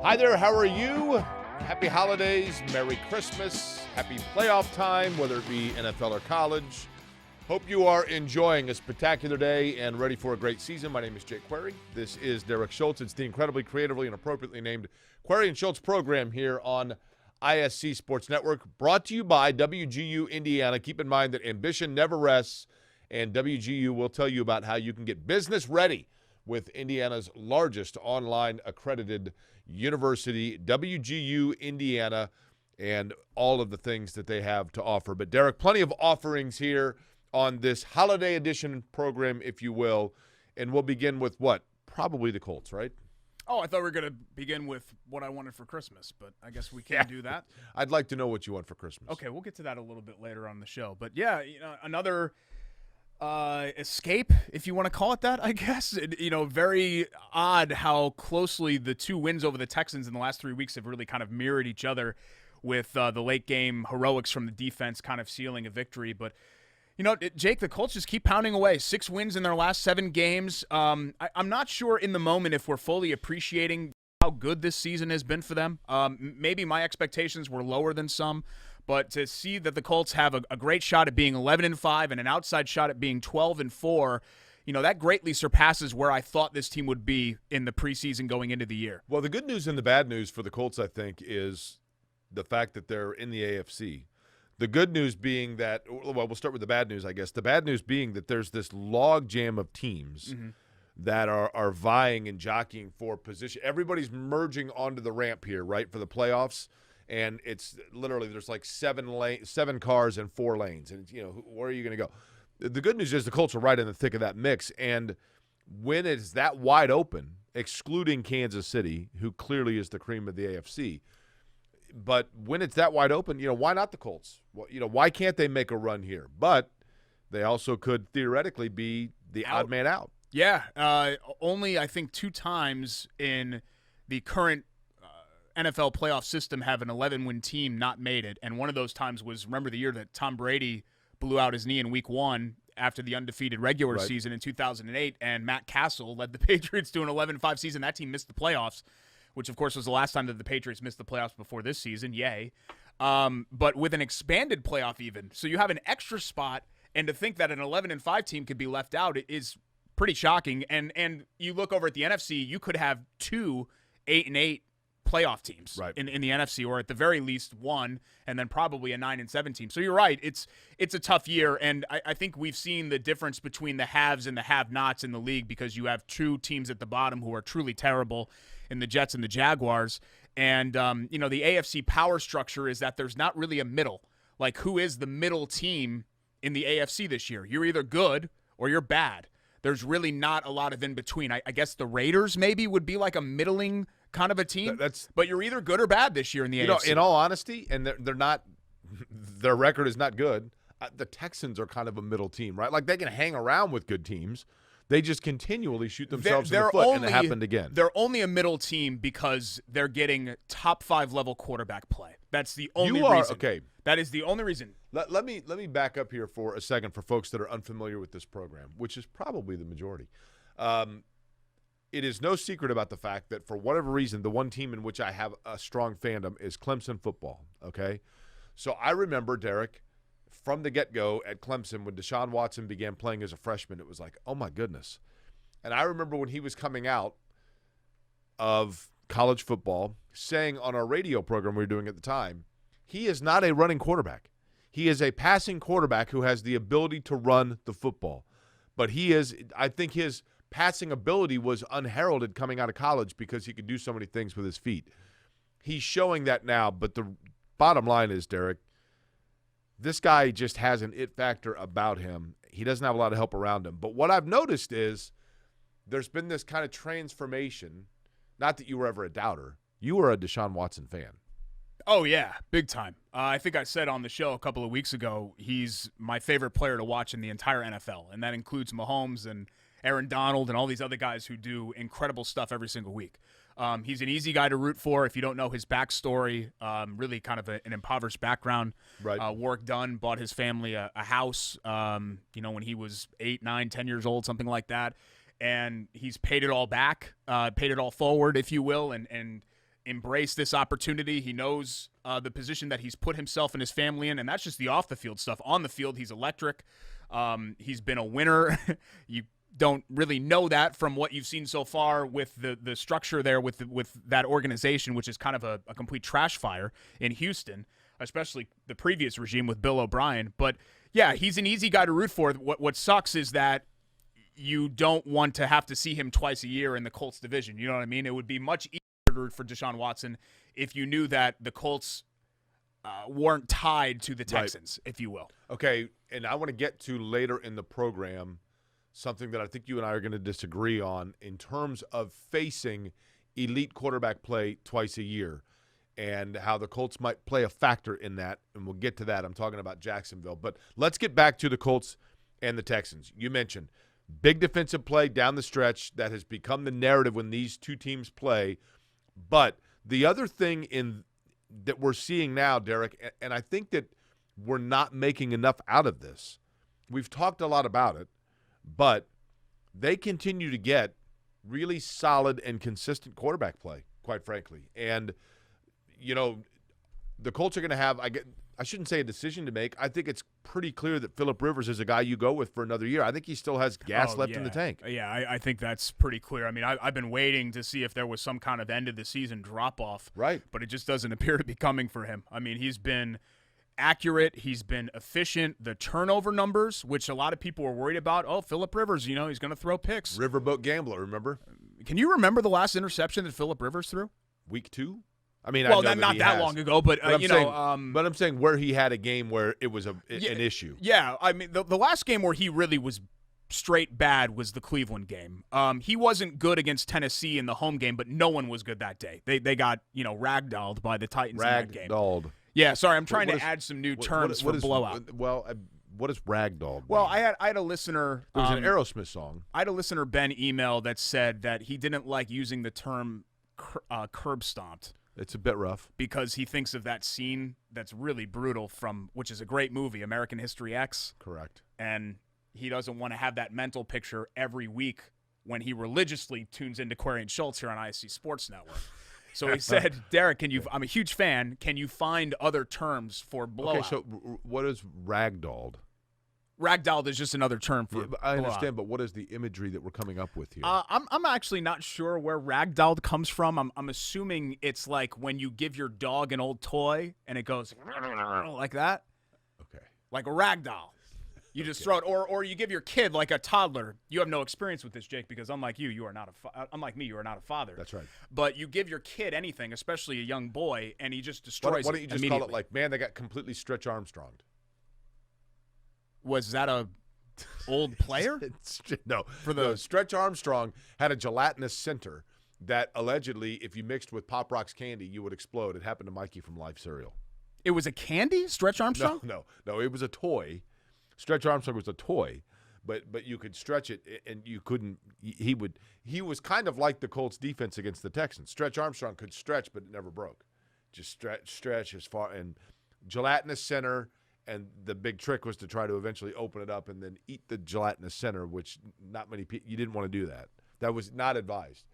Hi there, how are you? Happy holidays, Merry Christmas, happy playoff time, whether it be NFL or college. Hope you are enjoying a spectacular day and ready for a great season. My name is Jake Query. This is Derek Schultz. It's the incredibly creatively and appropriately named Query and Schultz program here on ISC Sports Network, brought to you by WGU Indiana. Keep in mind that ambition never rests, and WGU will tell you about how you can get business ready with Indiana's largest online accredited university, WGU Indiana, and all of the things that they have to offer. But Derek, plenty of offerings here on this holiday edition program, if you will, and we'll begin with what? Probably the Colts, right? Oh, I thought we were going to begin with what I wanted for Christmas, but I guess we can't do that. I'd like to know what you want for Christmas. Okay, we'll get to that a little bit later on the show. But yeah, another escape, if you want to call it that, I guess. Very odd how closely the two wins over the Texans in the last 3 weeks have really kind of mirrored each other, with the late game heroics from the defense kind of sealing a victory. But Jake, the Colts just keep pounding away. 6 wins in their last 7 games. I'm not sure in the moment if we're fully appreciating how good this season has been for them. Maybe my expectations were lower than some, but to see that the Colts have a great shot at being 11-5 and an outside shot at being 12-4, that greatly surpasses where I thought this team would be in the preseason going into the year. Well, the good news and the bad news for the Colts, I think, is the fact that they're in the AFC. The good news being that, well, we'll start with the bad news, I guess. The bad news being that there's this log jam of teams that are vying and jockeying for position. Everybody's merging onto the ramp here, right, for the playoffs. And it's literally there's like 7 cars and 4 lanes. And, where are you going to go? The good news is the Colts are right in the thick of that mix. And when it's that wide open, excluding Kansas City, who clearly is the cream of the AFC, but when it's that wide open, why not the Colts? Well, why can't they make a run here? But they also could theoretically be the odd man out. Yeah, only I think 2 times in the current NFL playoff system have an 11-win team not made it, and one of those times was, remember the year that Tom Brady blew out his knee in Week 1 after the undefeated regular season in 2008, and Matt Castle led the Patriots to an 11-5 season. That team missed the playoffs, which, of course, was the last time that the Patriots missed the playoffs before this season. Yay. But with an expanded playoff even. So you have an extra spot, and to think that an 11-5 team could be left out is pretty shocking. And you look over at the NFC, you could have 2 8-8 playoff teams in the NFC, or at the very least 1, and then probably a 9-7 team. So you're right. It's a tough year, and I think we've seen the difference between the haves and the have-nots in the league, because you have 2 teams at the bottom who are truly terrible in the Jets and the Jaguars. And, the AFC power structure is that there's not really a middle. Like, who is the middle team in the AFC this year? You're either good or you're bad. There's really not a lot of in-between. I guess the Raiders maybe would be like a middling kind of a team, but you're either good or bad this year in the AFC. In all honesty, and they're not – their record is not good. The Texans are kind of a middle team, right? Like, they can hang around with good teams. They just continually shoot themselves in the foot, and it happened again. They're only a middle team because they're getting top 5 level quarterback play. That's the only reason. Okay. That is the only reason. Let me back up here for a second for folks that are unfamiliar with this program, which is probably the majority. It is no secret about the fact that for whatever reason, the one team in which I have a strong fandom is Clemson football, okay? So I remember, Derek, from the get-go at Clemson, when Deshaun Watson began playing as a freshman, it was like, oh, my goodness. And I remember when he was coming out of college football, saying on our radio program we were doing at the time, he is not a running quarterback. He is a passing quarterback who has the ability to run the football. But I think his passing ability was unheralded coming out of college because he could do so many things with his feet. He's showing that now, but the bottom line is, Derek, this guy just has an it factor about him. He doesn't have a lot of help around him. But what I've noticed is there's been this kind of transformation. Not that you were ever a doubter. You were a Deshaun Watson fan. Oh, yeah, big time. I think I said on the show a couple of weeks ago, he's my favorite player to watch in the entire NFL, and that includes Mahomes and Aaron Donald and all these other guys who do incredible stuff every single week. He's an easy guy to root for if you don't know his backstory. Really kind of an impoverished background. Right. Work done, bought his family a house, when he was 8, 9, 10 years old, something like that. And he's paid it all back, paid it all forward, if you will, and embrace this opportunity. He knows the position that he's put himself and his family in, and that's just the off-the-field stuff. On the field, he's electric. He's been a winner. You don't really know that from what you've seen so far with the structure there with that organization, which is kind of a complete trash fire in Houston, especially the previous regime with Bill O'Brien. But, yeah, he's an easy guy to root for. What sucks is that you don't want to have to see him twice a year in the Colts division. You know what I mean? It would be much easier to root for Deshaun Watson if you knew that the Colts weren't tied to the Texans, if you will. Okay, and I want to get to later in the program something that I think you and I are going to disagree on in terms of facing elite quarterback play twice a year and how the Colts might play a factor in that, and we'll get to that. I'm talking about Jacksonville. But let's get back to the Colts and the Texans. You mentioned big defensive play down the stretch that has become the narrative when these two teams play. But the other thing that we're seeing now, Derek, and I think that we're not making enough out of this. We've talked a lot about it, but they continue to get really solid and consistent quarterback play, quite frankly. And, you know, the Colts are going to have, I shouldn't say a decision to make. I think it's pretty clear that Phillip Rivers is a guy you go with for another year. I think he still has gas left in the tank. Yeah, I think that's pretty clear. I mean, I've been waiting to see if there was some kind of end-of-the-season drop-off. Right. But it just doesn't appear to be coming for him. I mean, he's been accurate. He's been efficient. The turnover numbers, which a lot of people were worried about. Oh, Phillip Rivers, you know, he's going to throw picks. Riverboat gambler, remember? Can you remember the last interception that Phillip Rivers threw? Week 2? I mean, well, I know not that long ago, but I'm saying where he had a game where it was an issue. Yeah, I mean, the last game where he really was straight bad was the Cleveland game. He wasn't good against Tennessee in the home game, but no one was good that day. They got, you know, ragdolled by the Titans in that game. Ragdolled. Yeah, sorry, I'm trying to add some new terms for blowout. Well, what is ragdolled? Well, I had a listener. It was an Aerosmith song. I had a listener, Ben, email that said that he didn't like using the term curb stomped. It's a bit rough. Because he thinks of that scene that's really brutal which is a great movie, American History X. Correct. And he doesn't want to have that mental picture every week when he religiously tunes into Query and Schultz here on ISC Sports Network. So he said, Derek, I'm a huge fan. Can you find other terms for blowout? Okay, so what is ragdolled? Ragdolled is just another term for I understand, but what is the imagery that we're coming up with here? I'm actually not sure where ragdolled comes from. I'm assuming it's like when you give your dog an old toy and it goes like that. Okay. Like a ragdoll. You just throw it, or you give your kid like a toddler. You have no experience with this, Jake, because unlike me, you are not a father. That's right. But you give your kid anything, especially a young boy, and he just destroys it. Why don't you just call it like, man, they got completely Stretch Armstronged? Was that a old player? No. Stretch Armstrong had a gelatinous center that allegedly, if you mixed with Pop Rocks candy, you would explode. It happened to Mikey from Life Cereal. It was a candy, Stretch Armstrong? No. It was a toy. Stretch Armstrong was a toy, but you could stretch it, and you couldn't. He was kind of like the Colts defense against the Texans. Stretch Armstrong could stretch, but it never broke. Just stretch as far, and gelatinous center. And the big trick was to try to eventually open it up and then eat the gelatinous center, which not many people, you didn't want to do that. That was not advised.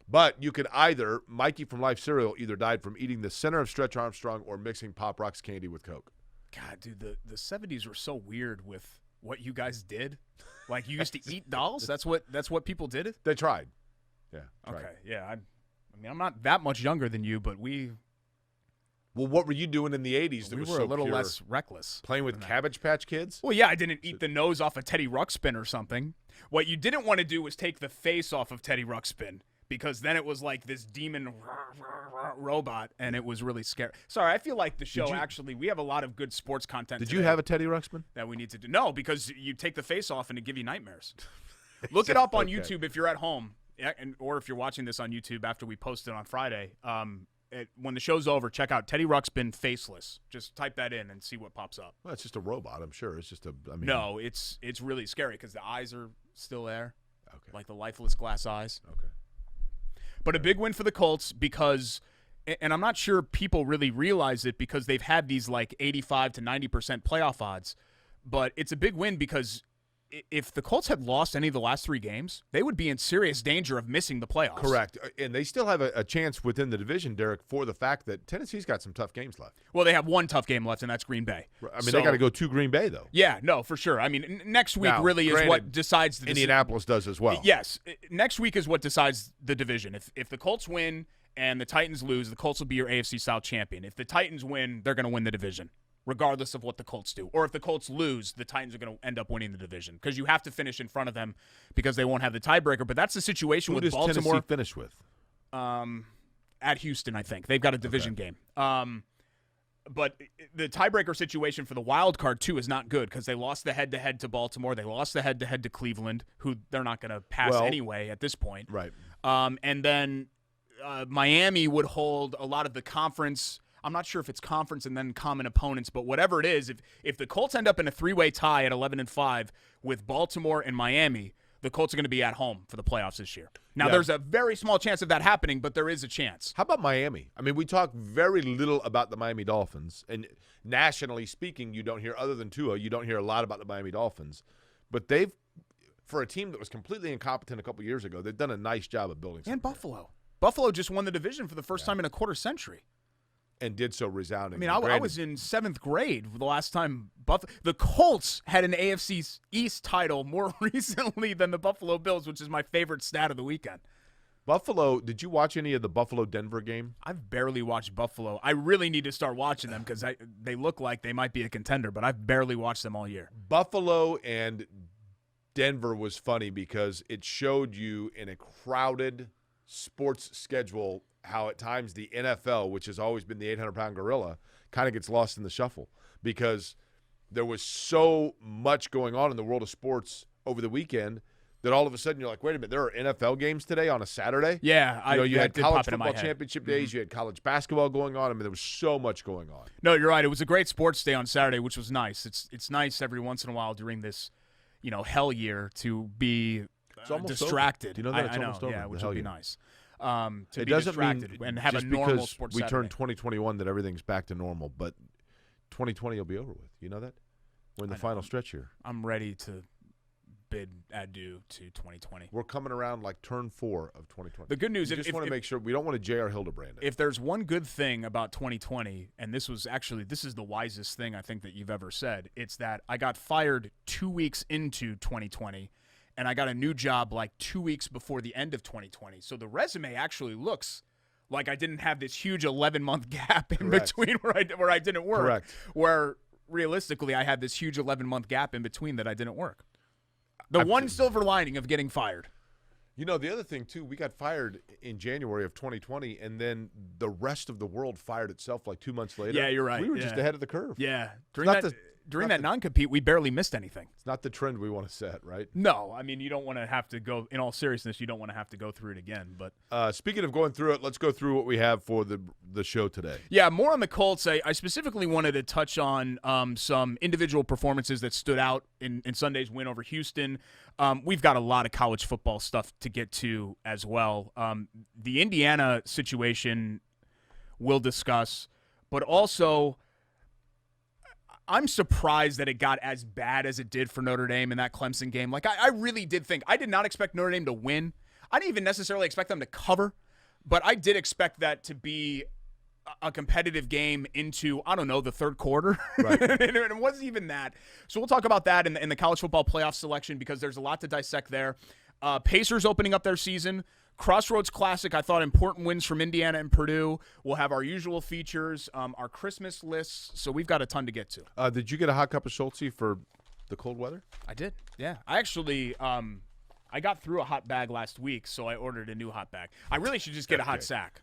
But you could either, Mikey from Life Cereal either died from eating the center of Stretch Armstrong or mixing Pop Rocks candy with Coke. God, dude, the 70s were so weird with what you guys did. Like, you used to eat dolls? That's what people did? They tried. Yeah. Okay, yeah. I mean, I'm not that much younger than you, but Well, what were you doing in the 80s that was so pure? We were a little less reckless. Playing with Cabbage Patch Kids? Well, yeah, I didn't eat the nose off of Teddy Ruxpin or something. What you didn't want to do was take the face off of Teddy Ruxpin, because then it was like this demon robot, and it was really scary. Sorry, I feel like the show we have a lot of good sports content Did you have a Teddy Ruxpin? That we need to do. No, because you take the face off and it give you nightmares. Look it up on YouTube if you're at home, or if you're watching this on YouTube after we post it on Friday. When the show's over, check out Teddy Ruxpin faceless. Just type that in and see what pops up. Well, it's just a robot, I'm sure. It's just No, it's really scary because the eyes are still there. Okay. Like the lifeless glass eyes. Okay. But a big win for the Colts because, and I'm not sure people really realize it because they've had these like 85 to 90% playoff odds, but it's a big win because if the Colts had lost any of the last 3 games, they would be in serious danger of missing the playoffs. Correct. And they still have a chance within the division, Derek, for the fact that Tennessee's got some tough games left. Well, they have one tough game left, and that's Green Bay. I mean, they got to go to Green Bay, though. Yeah, no, for sure. I mean, next week really is what decides the Indianapolis does as well. Yes. Next week is what decides the division. If the Colts win and the Titans lose, the Colts will be your AFC South champion. If the Titans win, they're going to win the division, regardless of what the Colts do. Or if the Colts lose, the Titans are going to end up winning the division because you have to finish in front of them because they won't have the tiebreaker. But that's the situation with Baltimore. Who does Tennessee finish with? At Houston, I think. They've got a division game. But the tiebreaker situation for the wild card, too, is not good because they lost the head-to-head to Baltimore. They lost the head-to-head to Cleveland, who they're not going to pass anyway at this point. Right. And then Miami would hold a lot of the conference. I'm not sure if it's conference and then common opponents, but whatever it is, if the Colts end up in a 3-way tie at 11-5 with Baltimore and Miami, the Colts are going to be at home for the playoffs this year. Now, there's a very small chance of that happening, but there is a chance. How about Miami? I mean, we talk very little about the Miami Dolphins, and nationally speaking, you don't hear, other than Tua, you don't hear a lot about the Miami Dolphins. But they've, for a team that was completely incompetent a couple years ago, they've done a nice job of building something. And Buffalo. Buffalo just won the division for the first time in a quarter century. And did so resoundingly. I mean, I was in 7th grade the last time the Colts had an AFC East title more recently than the Buffalo Bills, which is my favorite stat of the weekend. Buffalo, did you watch any of the Buffalo-Denver game? I've barely watched Buffalo. I really need to start watching them because they look like they might be a contender, but I've barely watched them all year. Buffalo and Denver was funny because it showed you in a crowded sports schedule how at times the NFL, which has always been the 800-pound gorilla, kind of gets lost in the shuffle because there was so much going on in the world of sports over the weekend that all of a sudden you're like, wait a minute, there are NFL games today on a Saturday? Yeah. You had college football championship days. You had college basketball going on. I mean, there was so much going on. No, you're right. It was a great sports day on Saturday, which was nice. It's nice every once in a while during this, hell year to be distracted. Over. You know that? It's I know, almost over. Yeah, which would be nice. To it be doesn't distracted mean and have a normal sports we Saturday. turn 2021 that everything's back to normal, but 2020 will be over with. You know that? We're in the final stretch here. I'm ready to bid adieu to 2020. We're coming around like turn 4 of 2020. The good news is, we just want to make sure we don't want to J.R. Hildebrand it. If there's one good thing about 2020, and this is the wisest thing I think that you've ever said, it's that I got fired 2 weeks into 2020. And I got a new job like 2 weeks before the end of 2020. So the resume actually looks like I didn't have this huge 11-month gap in between where I didn't work. Correct. Where realistically I had this huge 11-month gap in between that I didn't work. The one silver lining of getting fired. The other thing, too, we got fired in January of 2020, and then the rest of the world fired itself like 2 months later. Yeah, you're right. We were just ahead of the curve. Yeah. During that non-compete, we barely missed anything. It's not the trend we want to set, right? No. I mean, you don't want to have to go – in all seriousness, you don't want to have to go through it again. But speaking of going through it, let's go through what we have for the show today. Yeah, more on the Colts. I specifically wanted to touch on some individual performances that stood out in Sunday's win over Houston. We've got a lot of college football stuff to get to as well. The Indiana situation we'll discuss, but also – I'm surprised that it got as bad as it did for Notre Dame in that Clemson game. Like, I really did think – I did not expect Notre Dame to win. I didn't even necessarily expect them to cover, but I did expect that to be a competitive game into, I don't know, the third quarter. Right. And it wasn't even that. So we'll talk about that in the college football playoff selection because there's a lot to dissect there. Pacers opening up their season. Crossroads Classic, I thought important wins from Indiana and Purdue. We'll have our usual features, our Christmas lists, so we've got a ton to get to. Did you get a hot cup of Schultz for the cold weather? I did, yeah. I actually I got through a hot bag last week, so I ordered a new hot bag. I really should just get a hot sack.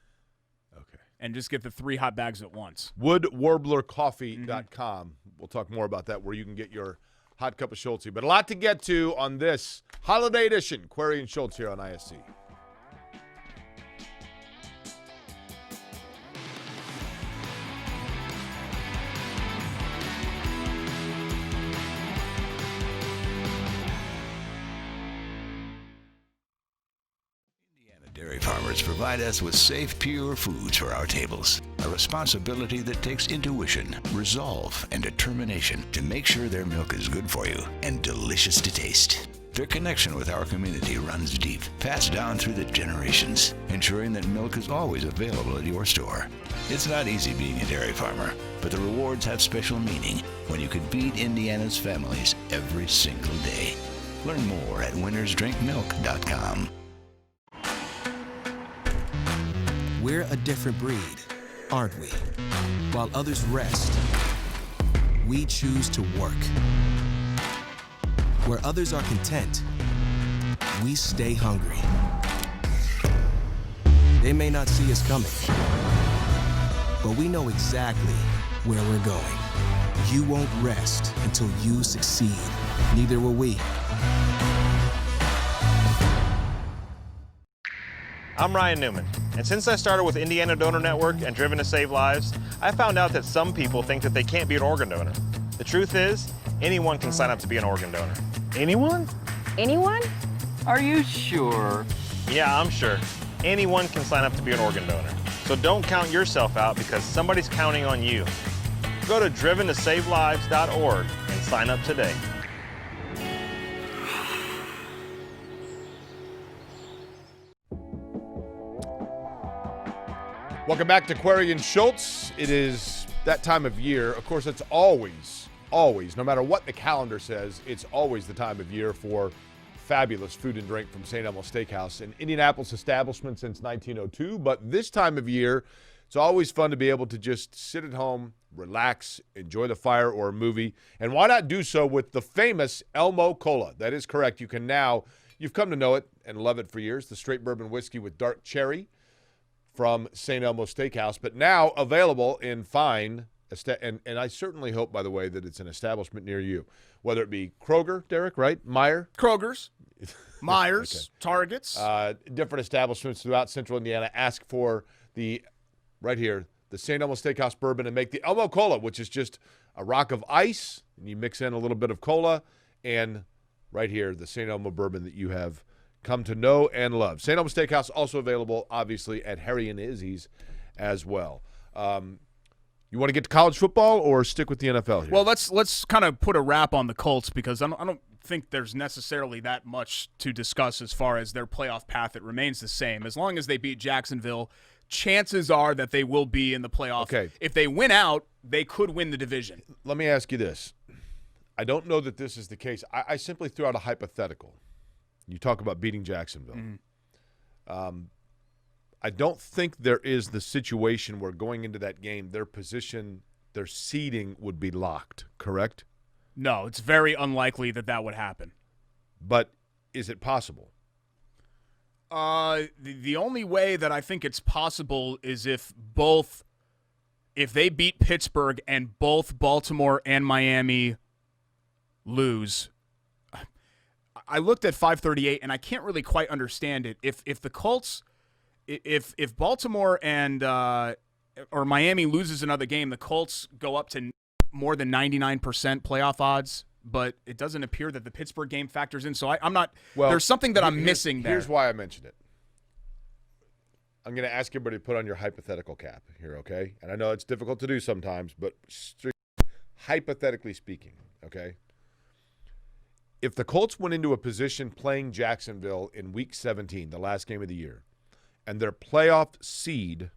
Okay. And just get the 3 hot bags at once. WoodWarblerCoffee.com. We'll talk more about that, where you can get your hot cup of Schultz. But a lot to get to on this holiday edition, Query and Schultz here on ISC. Dairy farmers provide us with safe, pure foods for our tables. A responsibility that takes intuition, resolve, and determination to make sure their milk is good for you and delicious to taste. Their connection with our community runs deep, passed down through the generations, ensuring that milk is always available at your store. It's not easy being a dairy farmer, but the rewards have special meaning when you can feed Indiana's families every single day. Learn more at winnersdrinkmilk.com. We're a different breed, aren't we? While others rest, we choose to work. Where others are content, we stay hungry. They may not see us coming, but we know exactly where we're going. You won't rest until you succeed. Neither will we. I'm Ryan Newman, and since I started with Indiana Donor Network and Driven to Save Lives, I found out that some people think that they can't be an organ donor. The truth is, anyone can sign up to be an organ donor. Anyone? Anyone? Are you sure? Yeah, I'm sure. Anyone can sign up to be an organ donor. So don't count yourself out because somebody's counting on you. Go to driventosavelives.org and sign up today. Welcome back to Query and Schultz. It is that time of year. Of course, it's always, no matter what the calendar says, it's always the time of year for fabulous food and drink from St. Elmo's Steakhouse, an Indianapolis establishment since 1902. But this time of year, it's always fun to be able to just sit at home, relax, enjoy the fire or a movie. And why not do so with the famous Elmo Cola? That is correct. You can now, you've come to know it and love it for years, the straight bourbon whiskey with dark cherry from St. Elmo's Steakhouse, but now available in fine, and I certainly hope, by the way, that it's an establishment near you, whether it be Kroger, Derek, right? Meyer? Kroger's, Myers, Okay. Targets. Different establishments throughout central Indiana. Ask for right here, the St. Elmo Steakhouse bourbon and make the Elmo Cola, which is just a rock of ice, and you mix in a little bit of cola, and right here, the St. Elmo bourbon that you have come to know and love. St. Elmo Steakhouse also available, obviously, at Harry and Izzy's as well. You want to get to college football or stick with the NFL here? Well, let's kind of put a wrap on the Colts because I don't think there's necessarily that much to discuss as far as their playoff path. It remains the same. As long as they beat Jacksonville, chances are that they will be in the playoff. Okay. If they win out, they could win the division. Let me ask you this. I don't know that this is the case. I simply threw out a hypothetical. You talk about beating Jacksonville. Mm-hmm. I don't think there is the situation where going into that game, their position, their seeding would be locked, correct? No, it's very unlikely that would happen. But is it possible? The only way that I think it's possible is if they beat Pittsburgh and both Baltimore and Miami lose. I looked at 538 and I can't really quite understand it. If the Colts, if Baltimore and or Miami loses another game, the Colts go up to more than 99% playoff odds. But it doesn't appear that the Pittsburgh game factors in. So I'm not. Well, there's something that I'm missing there. Here's why I mentioned it. I'm going to ask everybody to put on your hypothetical cap here, okay? And I know it's difficult to do sometimes, but hypothetically speaking, okay? If the Colts went into a position playing Jacksonville in Week 17, the last game of the year, and their playoff seed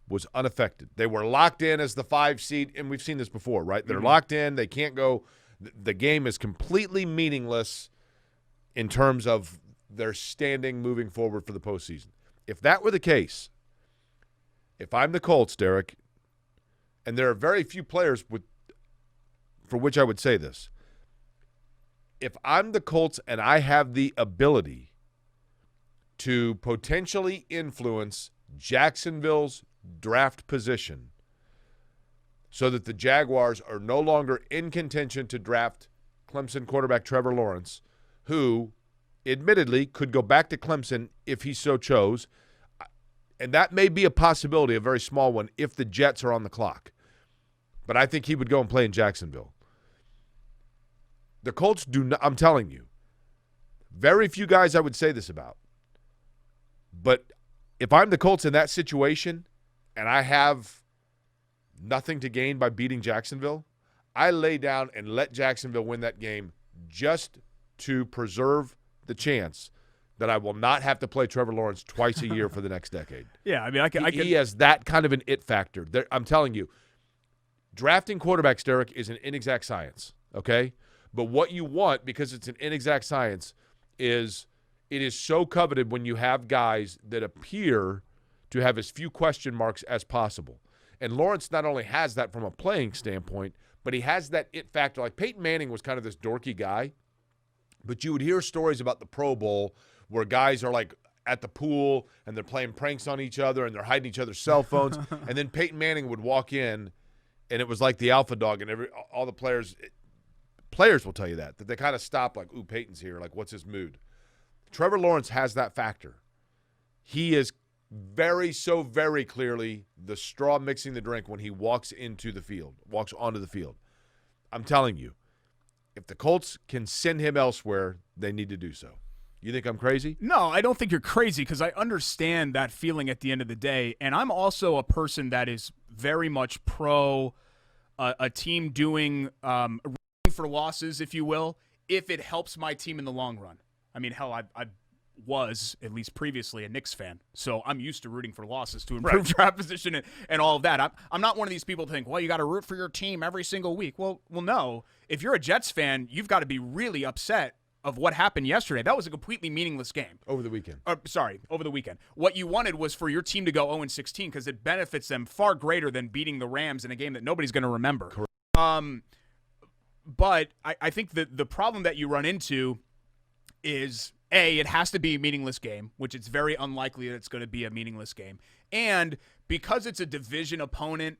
was unaffected, they were locked in as the 5 seed, and we've seen this before, right? They're locked in. They can't go. The game is completely meaningless in terms of their standing moving forward for the postseason. If that were the case, if I'm the Colts, Derek, and there are very few players for which I would say this, if I'm the Colts and I have the ability to potentially influence Jacksonville's draft position so that the Jaguars are no longer in contention to draft Clemson quarterback Trevor Lawrence, who admittedly could go back to Clemson if he so chose, and that may be a possibility, a very small one, if the Jets are on the clock. But I think he would go and play in Jacksonville. The Colts do not, I'm telling you, very few guys I would say this about. But if I'm the Colts in that situation and I have nothing to gain by beating Jacksonville, I lay down and let Jacksonville win that game just to preserve the chance that I will not have to play Trevor Lawrence twice a year for the next decade. Yeah, I mean, I can. He has that kind of an it factor. I'm telling you, drafting quarterbacks, Derek, is an inexact science, okay? But what you want, because it's an inexact science, is it is so coveted when you have guys that appear to have as few question marks as possible. And Lawrence not only has that from a playing standpoint, but he has that it factor. Like Peyton Manning was kind of this dorky guy, but you would hear stories about the Pro Bowl where guys are like at the pool and they're playing pranks on each other and they're hiding each other's cell phones. And then Peyton Manning would walk in and it was like the alpha dog, and all the players will tell you that they kind of stop like, ooh, Peyton's here. Like, what's his mood? Trevor Lawrence has that factor. He is very clearly the straw mixing the drink when he walks onto the field. I'm telling you, if the Colts can send him elsewhere, they need to do so. You think I'm crazy? No, I don't think you're crazy because I understand that feeling at the end of the day. And I'm also a person that is very much pro a team doing rooting for losses, if you will, if it helps my team in the long run. I mean, hell, I was, at least previously, a Knicks fan. So I'm used to rooting for losses to improve draft position and all of that. I'm not one of these people to think, well, you got to root for your team every single week. Well, no. If you're a Jets fan, you've got to be really upset of what happened yesterday. That was a completely meaningless game. Over the weekend. Over the weekend. What you wanted was for your team to go 0-16 because it benefits them far greater than beating the Rams in a game that nobody's going to remember. Correct. But I think that the problem that you run into is, A, it has to be a meaningless game, which it's very unlikely that it's going to be a meaningless game. And because it's a division opponent,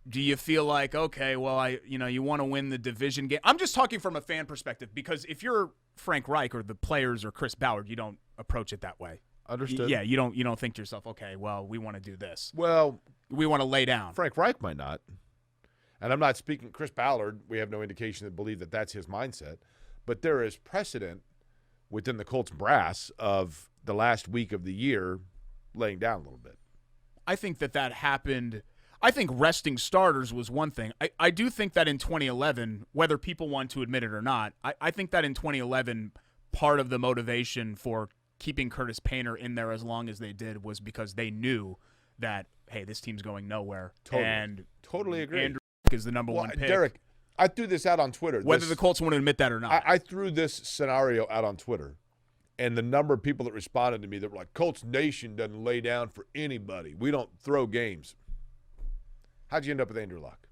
do you feel like, okay, well, you want to win the division game? I'm just talking from a fan perspective because if you're Frank Reich or the players or Chris Ballard, you don't approach it that way. Understood. Yeah, you don't think to yourself, okay, well, we want to do this. Well, we want to lay down. Frank Reich might not. And I'm not speaking Chris Ballard. We have no indication to believe that that's his mindset. But there is precedent within the Colts brass of the last week of the year laying down a little bit. I think that happened. I think resting starters was one thing. I do think that in 2011, whether people want to admit it or not, I think that in 2011, part of the motivation for keeping Curtis Painter in there as long as they did was because they knew that, hey, this team's going nowhere. Totally agree. Andrew is the number one pick. Derek, I threw this out on Twitter. Whether the Colts want to admit that or not. I threw this scenario out on Twitter, and the number of people that responded to me that were like, Colts Nation doesn't lay down for anybody. We don't throw games. How'd you end up with Andrew Luck?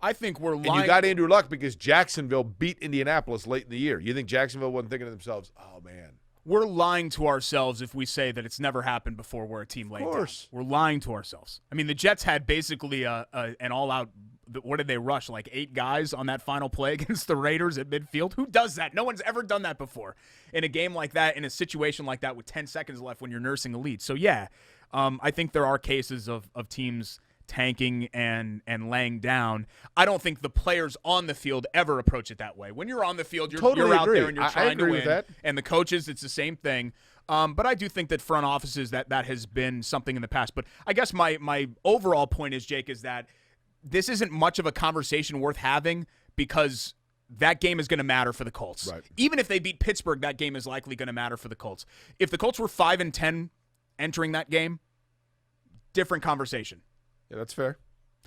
I think we're lying. And you got Andrew Luck because Jacksonville beat Indianapolis late in the year. You think Jacksonville wasn't thinking to themselves, oh, man. We're lying to ourselves if we say that it's never happened before where a team laid down. Of course. We're lying to ourselves. I mean, the Jets had basically an all-out – what did they rush, like 8 guys on that final play against the Raiders at midfield? Who does that? No one's ever done that before in a game like that, in a situation like that with 10 seconds left when you're nursing a lead. So, yeah, I think there are cases of teams – tanking and laying down. I don't think the players on the field ever approach it that way. When you're on the field, you're out there and you're trying to win. With that. And the coaches, it's the same thing. But I do think that front offices, that has been something in the past. But I guess my overall point is, Jake, is that this isn't much of a conversation worth having because that game is going to matter for the Colts. Right. Even if they beat Pittsburgh, that game is likely going to matter for the Colts. If the Colts were 5-10 entering that game, different conversation. Yeah, that's fair.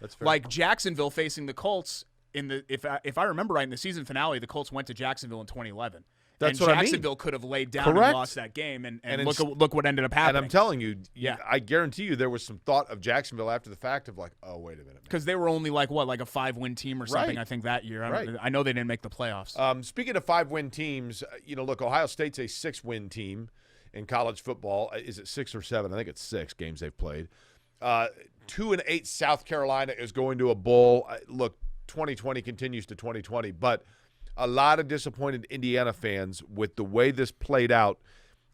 That's fair. Like Jacksonville facing the Colts in the if I remember right, in the season finale, the Colts went to Jacksonville in 2011. That's and what Jacksonville I mean. Could have laid down Correct. and lost that game, and look what ended up happening. And I'm telling you, yeah, I guarantee you there was some thought of Jacksonville after the fact of like, oh, wait a minute. Because they were only like a 5-win team or something, Right. I think, that year. Right. I know they didn't make the playoffs. Speaking of 5-win teams, look, Ohio State's a 6-win team in college football. Is it 6 or 7? I think it's 6 games they've played. 2-8 South Carolina is going to a bowl. Look, 2020 continues to 2020, but a lot of disappointed Indiana fans with the way this played out.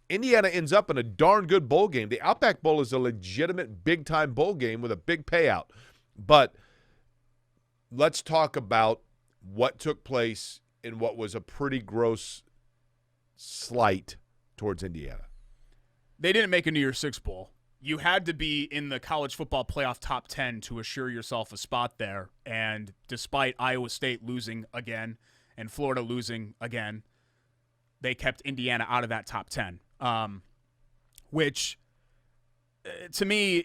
Indiana ends up in a darn good bowl game. The Outback Bowl is a legitimate big-time bowl game with a big payout. But let's talk about what took place in what was a pretty gross slight towards Indiana. They didn't make a New Year's Six bowl. you had to be in the college football playoff top 10 to assure yourself a spot there. And despite Iowa State losing again and Florida losing again, they kept Indiana out of that top 10, which to me,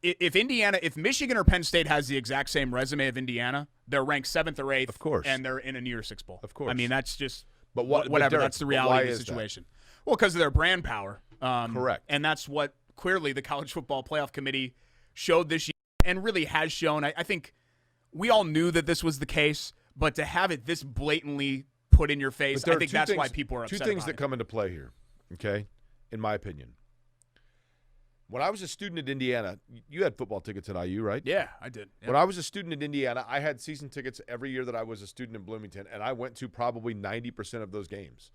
if Michigan or Penn State has the exact same resume of Indiana, they're ranked 7th or 8th, of course, and they're in a New Year's Six Bowl. Of course. I mean, that's just whatever. Derek, that's the reality why of the situation. That? Well, because of their brand power. Correct. And that's what clearly the College Football Playoff Committee showed this year and really has shown. I think we all knew that this was the case, but to have it this blatantly put in your face, I think that's why people are upset. Two things that come into play here, okay, in my opinion. When I was a student at Indiana, you had football tickets at IU, right? Yeah, I did. Yeah. When I was a student at Indiana, I had season tickets every year that I was a student in Bloomington, and I went to probably 90% of those games.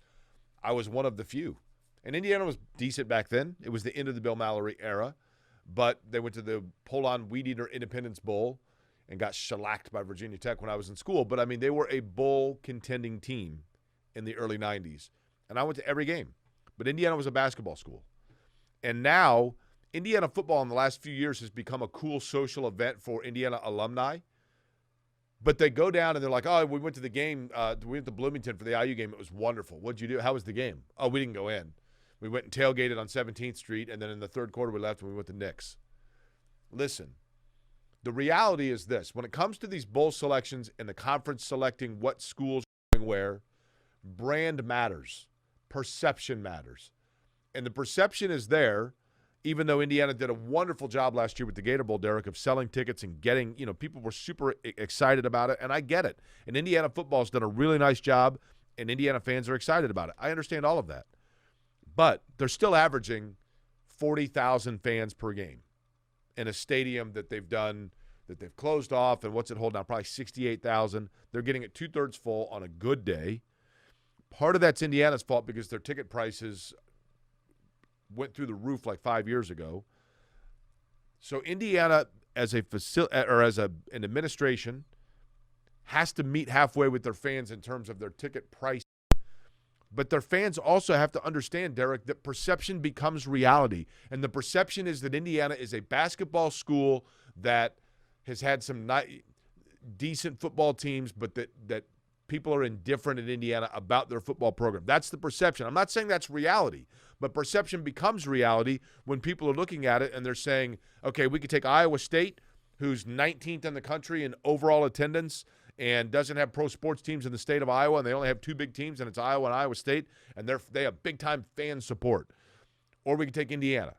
I was one of the few. And Indiana was decent back then. It was the end of the Bill Mallory era. But they went to the Polon Weed Eater Independence Bowl and got shellacked by Virginia Tech when I was in school. But, I mean, they were a bowl contending team in the early 90s. And I went to every game. But Indiana was a basketball school. And now Indiana football in the last few years has become a cool social event for Indiana alumni. But they go down and they're like, oh, we went to the game. We went to Bloomington for the IU game. It was wonderful. What'd you do? How was the game? Oh, we didn't go in. We went and tailgated on 17th Street, and then in the third quarter we left and we went to Knicks. Listen, the reality is this. When it comes to these bowl selections and the conference selecting what schools are going where, brand matters. Perception matters. And the perception is there, even though Indiana did a wonderful job last year with the Gator Bowl, Derek, of selling tickets and getting, people were super excited about it, and I get it. And Indiana football has done a really nice job, and Indiana fans are excited about it. I understand all of that. But they're still averaging 40,000 fans per game in a stadium that they've closed off, and what's it hold now? Probably 68,000. They're getting it 2/3 full on a good day. Part of that's Indiana's fault because their ticket prices went through the roof like 5 years ago. So Indiana, as an administration, has to meet halfway with their fans in terms of their ticket price. But their fans also have to understand, Derek, that perception becomes reality. And the perception is that Indiana is a basketball school that has had some decent football teams, but that people are indifferent in Indiana about their football program. That's the perception. I'm not saying that's reality, but perception becomes reality when people are looking at it and they're saying, okay, we could take Iowa State, who's 19th in the country in overall attendance and doesn't have pro sports teams in the state of Iowa, and they only have two big teams, and it's Iowa and Iowa State, and they have big-time fan support. Or we could take Indiana.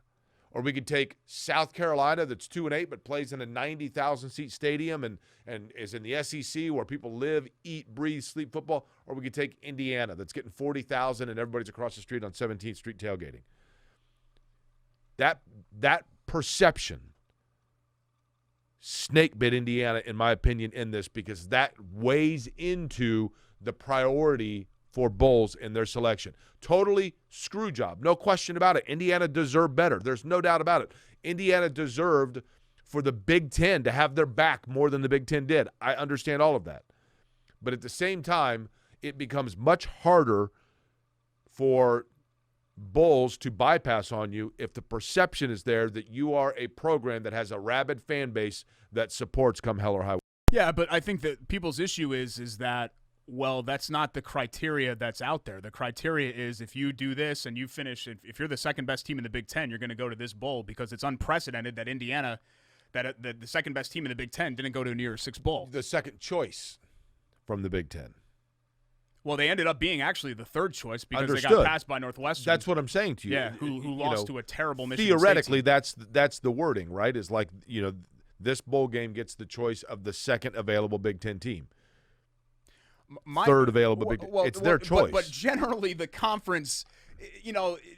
Or we could take South Carolina, that's 2-8, but plays in a 90,000-seat stadium and is in the SEC where people live, eat, breathe, sleep football. Or we could take Indiana, that's getting 40,000 and everybody's across the street on 17th Street tailgating. That perception snake bit Indiana, in my opinion, in this, because that weighs into the priority for bowls in their selection. Totally screw job. No question about it. Indiana deserved better. There's no doubt about it. Indiana deserved for the Big Ten to have their back more than the Big Ten did. I understand all of that. But at the same time, it becomes much harder for bowls to bypass on you if the perception is there that you are a program that has a rabid fan base that supports come hell or high water. Yeah, but I think that people's issue is that, well, that's not the criteria that's out there. The criteria is if you do this and you finish, if you're the second best team in the Big Ten, you're going to go to this bowl, because it's unprecedented that Indiana, that the second best team in the Big Ten, didn't go to a New Year's Six Bowl. The second choice from the Big Ten. Well, they ended up being actually the third choice because Understood. They got passed by Northwestern. That's what I'm saying to you. Yeah, who lost to a terrible Michigan theoretically, State team. that's the wording, right? Is like, this bowl game gets the choice of the second available Big Ten team. Third available Big Ten. It's their choice. But generally, the conference,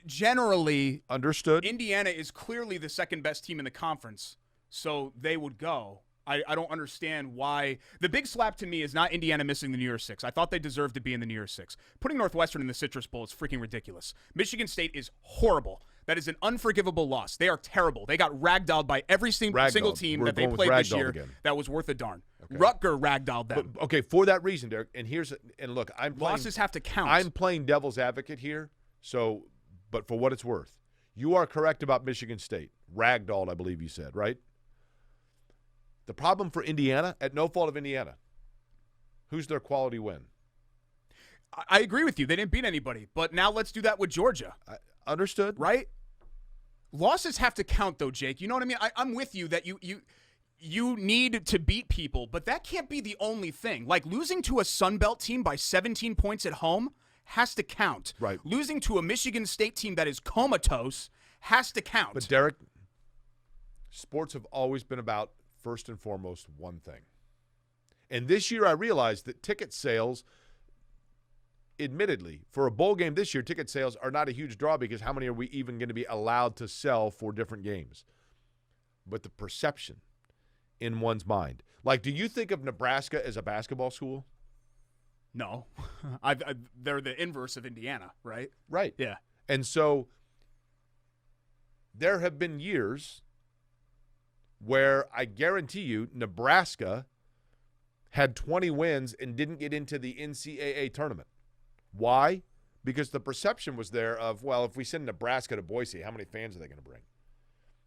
generally. Understood. Indiana is clearly the second best team in the conference, so they would go. I don't understand why. The big slap to me is not Indiana missing the New Year's Six. I thought they deserved to be in the New Year's Six. Putting Northwestern in the Citrus Bowl is freaking ridiculous. Michigan State is horrible. That is an unforgivable loss. They are terrible. They got ragdolled by every single team that they played this year that was worth a darn. Okay. Rutger ragdolled them. But, okay, for that reason, Derek, and look, losses have to count. I'm playing devil's advocate here, but for what it's worth, you are correct about Michigan State. ragdolled, I believe you said, right? The problem for Indiana, at no fault of Indiana, who's their quality win? I agree with you. They didn't beat anybody. But now let's do that with Georgia. Understood. Right? Losses have to count, though, Jake. You know what I mean? I'm with you that you need to beat people, but that can't be the only thing. Like, losing to a Sun Belt team by 17 points at home has to count. Right. Losing to a Michigan State team that is comatose has to count. But, Derek, sports have always been about, first and foremost, one thing. And this year I realized that ticket sales, admittedly, for a bowl game this year, ticket sales are not a huge draw because how many are we even going to be allowed to sell for different games? But the perception in one's mind. Like, do you think of Nebraska as a basketball school? No. They're the inverse of Indiana, right? Right. Yeah. And so there have been years where I guarantee you Nebraska had 20 wins and didn't get into the NCAA tournament. Why? Because the perception was there of, well, if we send Nebraska to Boise, how many fans are they going to bring?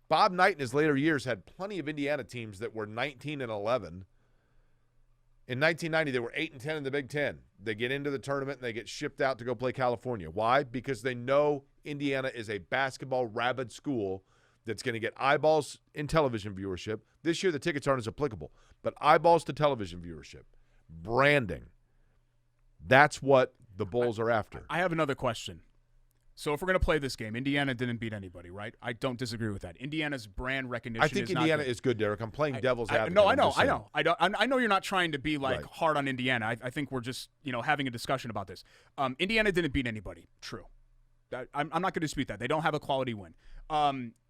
Bob Knight in his later years had plenty of Indiana teams that were 19 and 11. In 1990, they were 8 and 10 in the Big Ten. They get into the tournament and they get shipped out to go play California. Why? Because they know Indiana is a basketball rabid school that's going to get eyeballs in television viewership. This year, the tickets aren't as applicable, but eyeballs to television viewership, branding. That's what the Bulls are after. I have another question. So if we're going to play this game, Indiana didn't beat anybody, right? I don't disagree with that. Indiana's brand recognition is I think not Indiana good. is good, Derek. I'm playing devil's advocate. No, I know. I know you're not trying to be Right. hard on Indiana. I think we're just having a discussion about this. Indiana didn't beat anybody. True. I'm not going to dispute that. They don't have a quality win.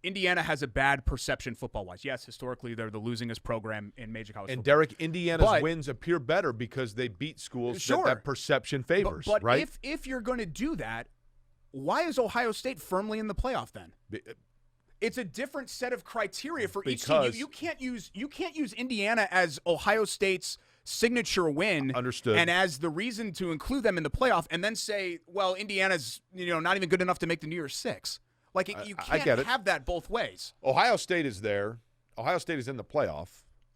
Indiana has a bad perception football-wise. Yes, historically they're the losingest program in major college And football. Derek, Indiana's wins appear better because they beat schools that perception favors, but right? if you're going to do that, why is Ohio State firmly in the playoff then? It's a different set of criteria for each team. You can't use Indiana as Ohio State's signature win. Understood. And as the reason to include them in the playoff, and then say, well, Indiana's not even good enough to make the New Year's Six. Like, you can't have that both ways. Ohio State is there. Ohio State is in the playoff.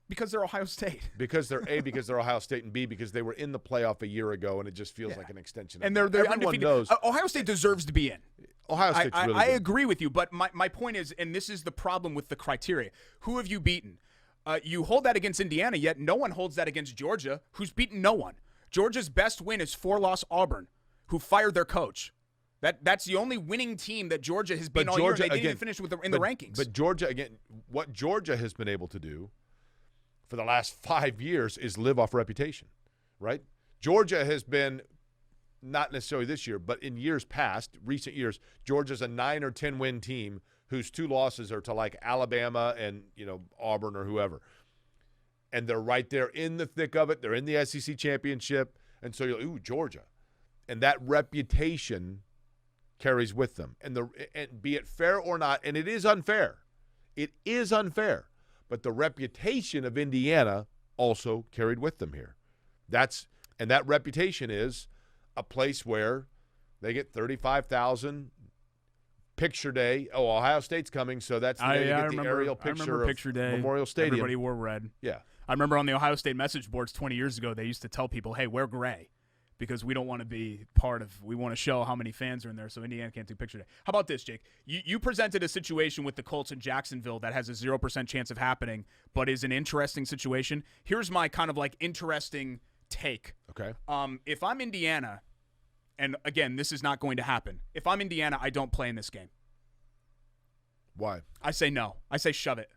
Because they're Ohio State. Because they're because they're Ohio State, and B, because they were in the playoff a year ago, and it just feels like an extension. And of they're everyone undefeated. knows Ohio State deserves to be in. Ohio State's really I good. agree with you, but my point is, and this is the problem with the criteria, who have you beaten? You hold that against Indiana, yet no one holds that against Georgia, who's beaten no one. Georgia's best win is 4-loss Auburn, who fired their coach. That's the only winning team that Georgia has been all year. They didn't even finish in the rankings. But Georgia, again, what Georgia has been able to do for the last 5 years is live off reputation, right? Georgia has been, not necessarily this year, but in years past, recent years, Georgia's a 9 or 10 win team whose 2 losses are to like Alabama and Auburn or whoever. And they're right there in the thick of it. They're in the SEC championship. And so you're, Georgia. And that reputation carries with them. And be it fair or not, and it is unfair. It is unfair. But the reputation of Indiana also carried with them here. And that reputation is a place where they get 35,000 picture day. Oh, Ohio State's coming, so that's the day you get the aerial picture of picture day. Memorial Stadium. Everybody wore red. Yeah. I remember on the Ohio State message boards 20 years ago, they used to tell people, hey, wear gray because we don't want to be we want to show how many fans are in there, so Indiana can't do picture day. How about this, Jake? You presented a situation with the Colts in Jacksonville that has a 0% chance of happening, but is an interesting situation. Here's my kind of interesting take. Okay. If I'm Indiana, and again, this is not going to happen. If I'm Indiana, I don't play in this game. Why? I say no. I say shove it.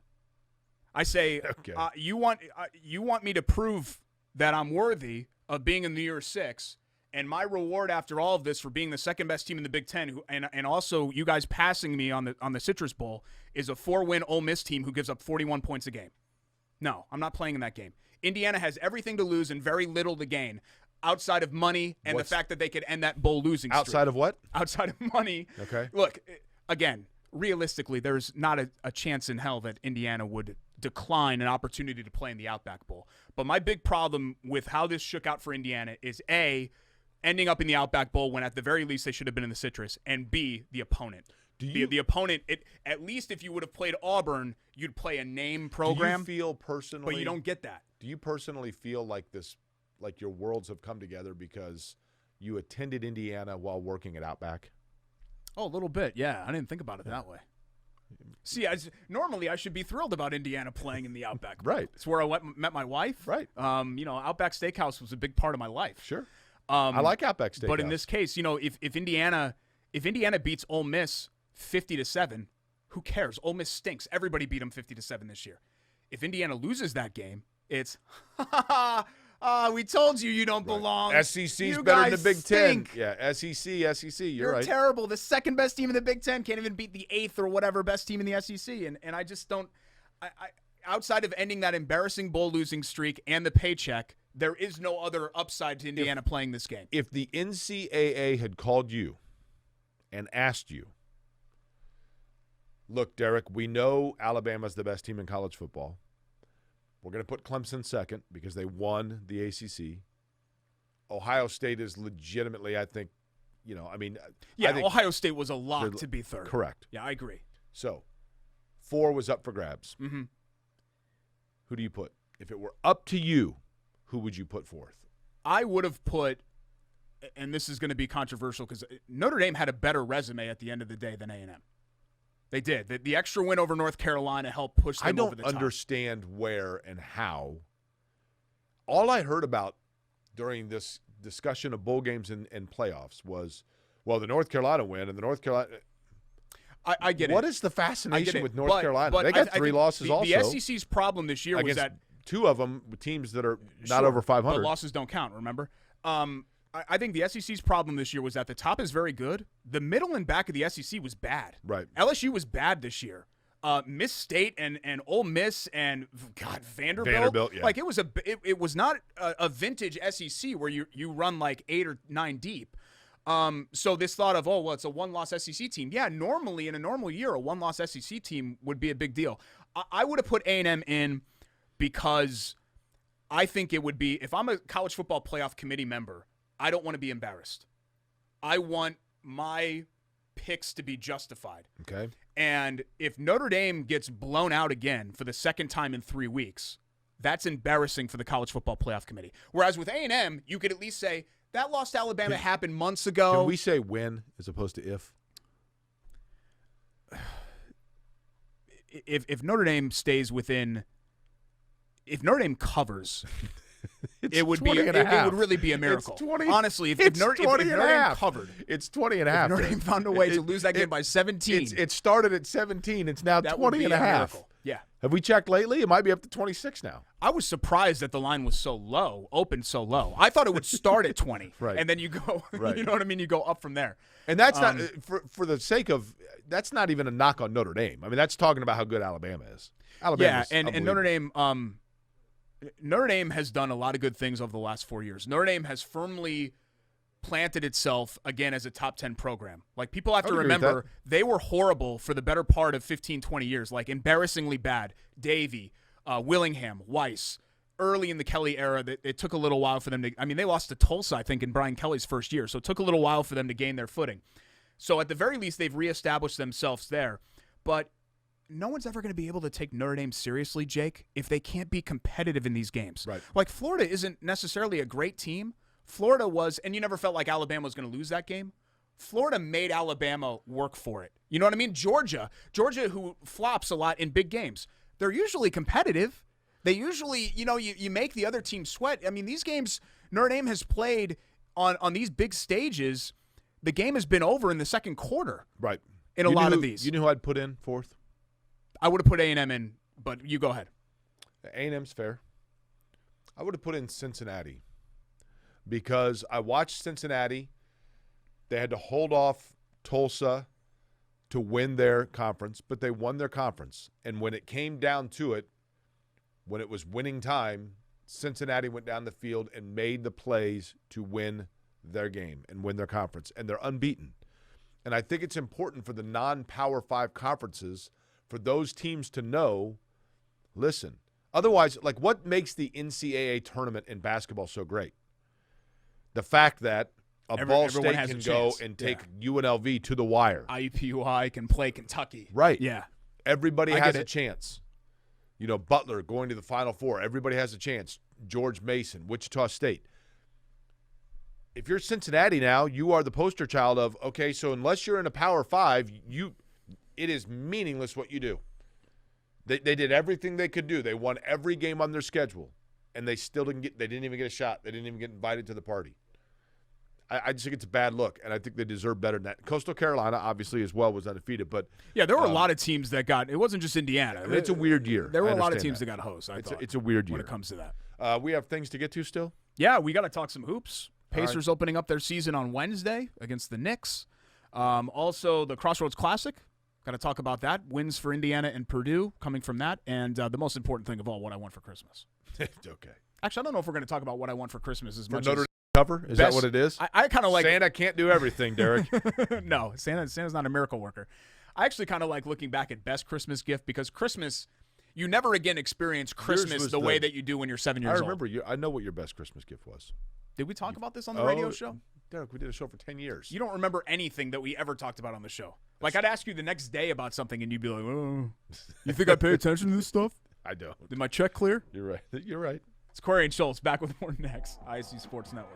I say, okay. You want me to prove that I'm worthy of being in the New Year's Six, and my reward after all of this for being the second best team in the Big Ten, and also you guys passing me on the Citrus Bowl, is a 4-win Ole Miss team who gives up 41 points a game. No, I'm not playing in that game. Indiana has everything to lose and very little to gain, outside of money and the fact that they could end that bowl losing streak. Outside of what? Outside of money. Okay. Look, again, realistically, there's not a chance in hell that Indiana would decline an opportunity to play in the Outback Bowl. But my big problem with how this shook out for Indiana is A, ending up in the Outback Bowl when at the very least they should have been in the Citrus, and B, the opponent. The opponent, at least if you would have played Auburn, you'd play a name program. Do you feel personally, but you don't get that. Do you personally feel like like your worlds have come together because you attended Indiana while working at Outback? Oh, a little bit, yeah. I didn't think about it that way. See, normally I should be thrilled about Indiana playing in the Outback. Right. It's where I met my wife. Right. Outback Steakhouse was a big part of my life. Sure. I like Outback Steakhouse. But in this case, if Indiana beats Ole Miss 50-7, who cares? Ole Miss stinks. Everybody beat them 50-7 this year. If Indiana loses that game, it's we told you don't belong. SEC's you better than guys the Big stink. Ten. Yeah, SEC. You're right. Terrible. The second best team in the Big Ten can't even beat the 8th or whatever best team in the SEC. And I just don't. I outside of ending that embarrassing bowl losing streak and the paycheck, there is no other upside to Indiana playing this game. If the NCAA had called you and asked you, look, Derek, we know Alabama's the best team in college football. We're going to put Clemson second because they won the ACC. Ohio State is legitimately, I think, I think Ohio State was a lock to be third. Correct. Yeah, I agree. So, 4 was up for grabs. Mm-hmm. Who do you put? If it were up to you, who would you put fourth? I would have put, and this is going to be controversial because Notre Dame had a better resume at the end of the day than A&M. They did. The extra win over North Carolina helped push them over the top. I don't understand where and how. All I heard about during this discussion of bowl games and playoffs was, well, the North Carolina win and the North Carolina. I get it. What is the fascination with North Carolina? But they got I 3 losses also. The SEC's problem this year was that 2 of them with teams that are not over 500. But losses don't count, remember? I think the SEC's problem this year was that the top is very good. The middle and back of the SEC was bad. Right. LSU was bad this year. Miss State and Ole Miss and Vanderbilt. Yeah. Like it was not a vintage SEC where you run like 8 or 9 deep. So this thought of, it's a 1-loss SEC team. Yeah, normally in a normal year, a 1-loss SEC team would be a big deal. I would have put A&M in because I think it would be, if I'm a college football playoff committee member, I don't want to be embarrassed. I want my picks to be justified. Okay. And if Notre Dame gets blown out again for the second time in 3 weeks, that's embarrassing for the college football playoff committee. Whereas with A&M, you could at least say, that loss to Alabama happened months ago. Can we say when as opposed to if? If Notre Dame stays within, if Notre Dame covers, it would really be a miracle. It's 20, honestly, if Notre Dame covered, it's 20 and a half. If Notre Dame found a way to lose that game by 17. It started at 17. It's now 20 and a half. Miracle. Yeah. Have we checked lately? It might be up to 26 now. I was surprised that the line was so low, opened so low. I thought it would start at 20, right. And then you go, right. You know what I mean? You go up from there. And that's not, for the sake of, that's not even a knock on Notre Dame. I mean, that's talking about how good Alabama is. Alabama's and Notre Dame has done a lot of good things over the last 4 years. Notre Dame has firmly planted itself again as a top 10 program. Like, people have to remember they were horrible for the better part of 15, 20 years, like embarrassingly bad. Davey, Willingham, Weiss. Early in the Kelly era, it took a little while for them to – I mean, they lost to Tulsa, I think, in Brian Kelly's first year, so it took a little while for them to gain their footing. So at the very least, they've reestablished themselves there. But no one's ever going to be able to take Notre Dame seriously, Jake, if they can't be competitive in these games. Right. Like, Florida isn't necessarily a great team. Florida was – and you never felt like Alabama was going to lose that game. Florida made Alabama work for it. You know what I mean? Georgia, who flops a lot in big games, they're usually competitive. They usually, you make the other team sweat. I mean, these games Notre Dame has played on these big stages, the game has been over in the second quarter. Right. In a lot of these. You know who I'd put in fourth? I would have put A&M in, but you go ahead. A&M's fair. I would have put in Cincinnati because I watched Cincinnati. They had to hold off Tulsa to win their conference, but they won their conference. And when it came down to it, when it was winning time, Cincinnati went down the field and made the plays to win their game and win their conference. And they're unbeaten. And I think it's important for the non-Power 5 conferences for those teams to know, listen, otherwise, like, what makes the NCAA tournament in basketball so great? The fact that Ball State has a can go chance. and take UNLV to the wire. IUPUI can play Kentucky. Right. Yeah. Everybody I has get a it. chance. Butler going to the Final Four. Everybody has a chance. George Mason, Wichita State. If you're Cincinnati now, you are the poster child of, okay, so unless you're in a Power 5, it is meaningless what you do. They did everything they could do. They won every game on their schedule, and they still didn't even get a shot. They didn't even get invited to the party. I just think it's a bad look, and I think they deserve better than that. Coastal Carolina, obviously, as well, was undefeated. But yeah, there were a lot of teams that got – it wasn't just Indiana. I mean, it's a weird year. There were a lot of teams that got hosed, I thought. It's a weird year. When it comes to that. We have things to get to still? Yeah, we got to talk some hoops. Pacers opening up their season on Wednesday against the Knicks. Also, the Crossroads Classic. Got to talk about that. Wins for Indiana and Purdue coming from that. And the most important thing of all, what I want for Christmas. Okay. Actually, I don't know if we're going to talk about what I want for Christmas as much Notre as Dame cover? Is that what it is? I kind of like Santa can't do everything, Derek. No, Santa's not a miracle worker. I actually kind of like looking back at best Christmas gift because Christmas, you never again experience Christmas the way that you do when you're 7 years old. I remember I know what your best Christmas gift was. Did we talk about this on the radio show? Derek, we did a show for 10 years. You don't remember anything that we ever talked about on the show. Like, I'd ask you the next day about something, and you'd be like, oh, you think I pay attention to this stuff? I don't. Did my check clear? You're right. You're right. It's Query and Schultz back with more next. ISC Sports Network.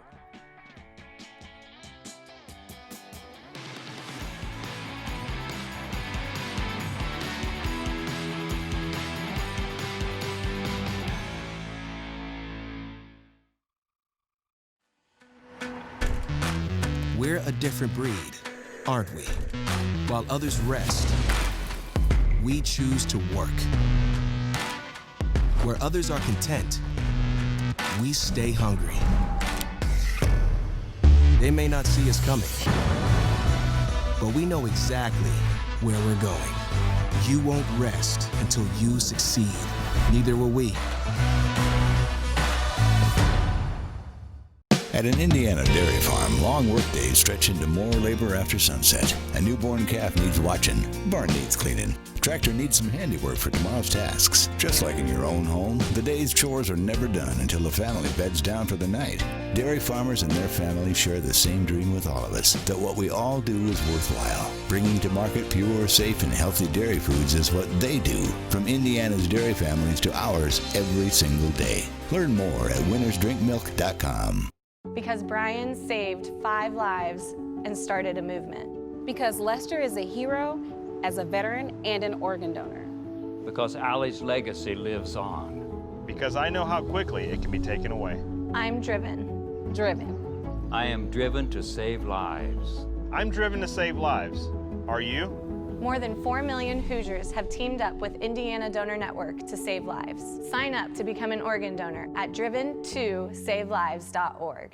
We're a different breed, aren't we? While others rest, we choose to work. Where others are content, we stay hungry. They may not see us coming, but we know exactly where we're going. You won't rest until you succeed. Neither will we. At an Indiana dairy farm, long workdays stretch into more labor after sunset. A newborn calf needs watching, barn needs cleaning. Tractor needs some handiwork for tomorrow's tasks. Just like in your own home, the day's chores are never done until the family beds down for the night. Dairy farmers and their families share the same dream with all of us, that what we all do is worthwhile. Bringing to market pure, safe, and healthy dairy foods is what they do, from Indiana's dairy families to ours every single day. Learn more at winnersdrinkmilk.com. Because Brian saved 5 lives and started a movement. Because Lester is a hero as a veteran and an organ donor. Because Allie's legacy lives on. Because I know how quickly it can be taken away. I'm driven. I am driven to save lives. I'm driven to save lives. Are you? More than 4 million Hoosiers have teamed up with Indiana Donor Network to save lives. Sign up to become an organ donor at driven2savelives.org.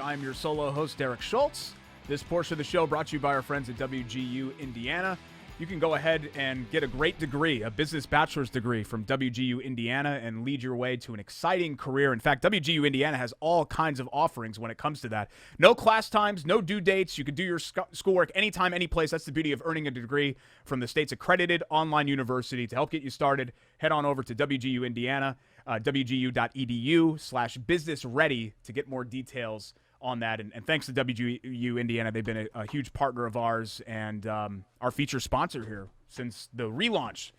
I'm your solo host, Derek Schultz. This portion of the show brought to you by our friends at WGU Indiana. You can go ahead and get a great degree, a business bachelor's degree from WGU Indiana, and lead your way to an exciting career. In fact, WGU Indiana has all kinds of offerings when it comes to that. No class times, no due dates. You can do your schoolwork anytime, any place. That's the beauty of earning a degree from the state's accredited online university. To help get you started, head on over to WGU Indiana, wgu.edu/businessready to get more details on that. And thanks to WGU Indiana. They've been a huge partner of ours and our feature sponsor here since the relaunch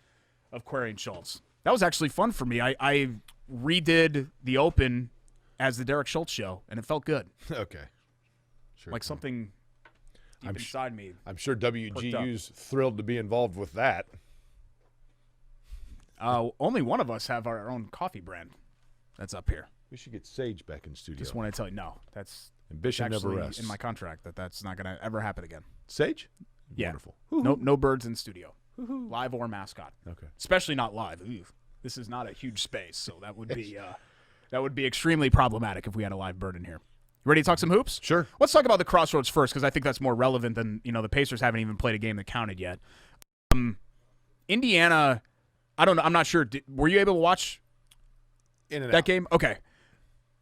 of Query and Schultz. That was actually fun for me. I redid the Open as the Derek Schultz show, and it felt good. Okay. Sure. Like something deep inside me. I'm sure WGU's thrilled to be involved with that. Only one of us have our own coffee brand that's up here. We should get Sage back in studio. Just want to tell you, no, that's ambition never rests. In my contract that's not going to ever happen again. Sage? Yeah. Wonderful. No birds in studio, live or mascot. Okay. Especially not live. Ooh, this is not a huge space, so that would be extremely problematic if we had a live bird in here. Ready to talk some hoops? Sure. Let's talk about the Crossroads first because I think that's more relevant than the Pacers haven't even played a game that counted yet. Indiana, I don't know. I'm not sure. Were you able to watch in and that out game? Okay.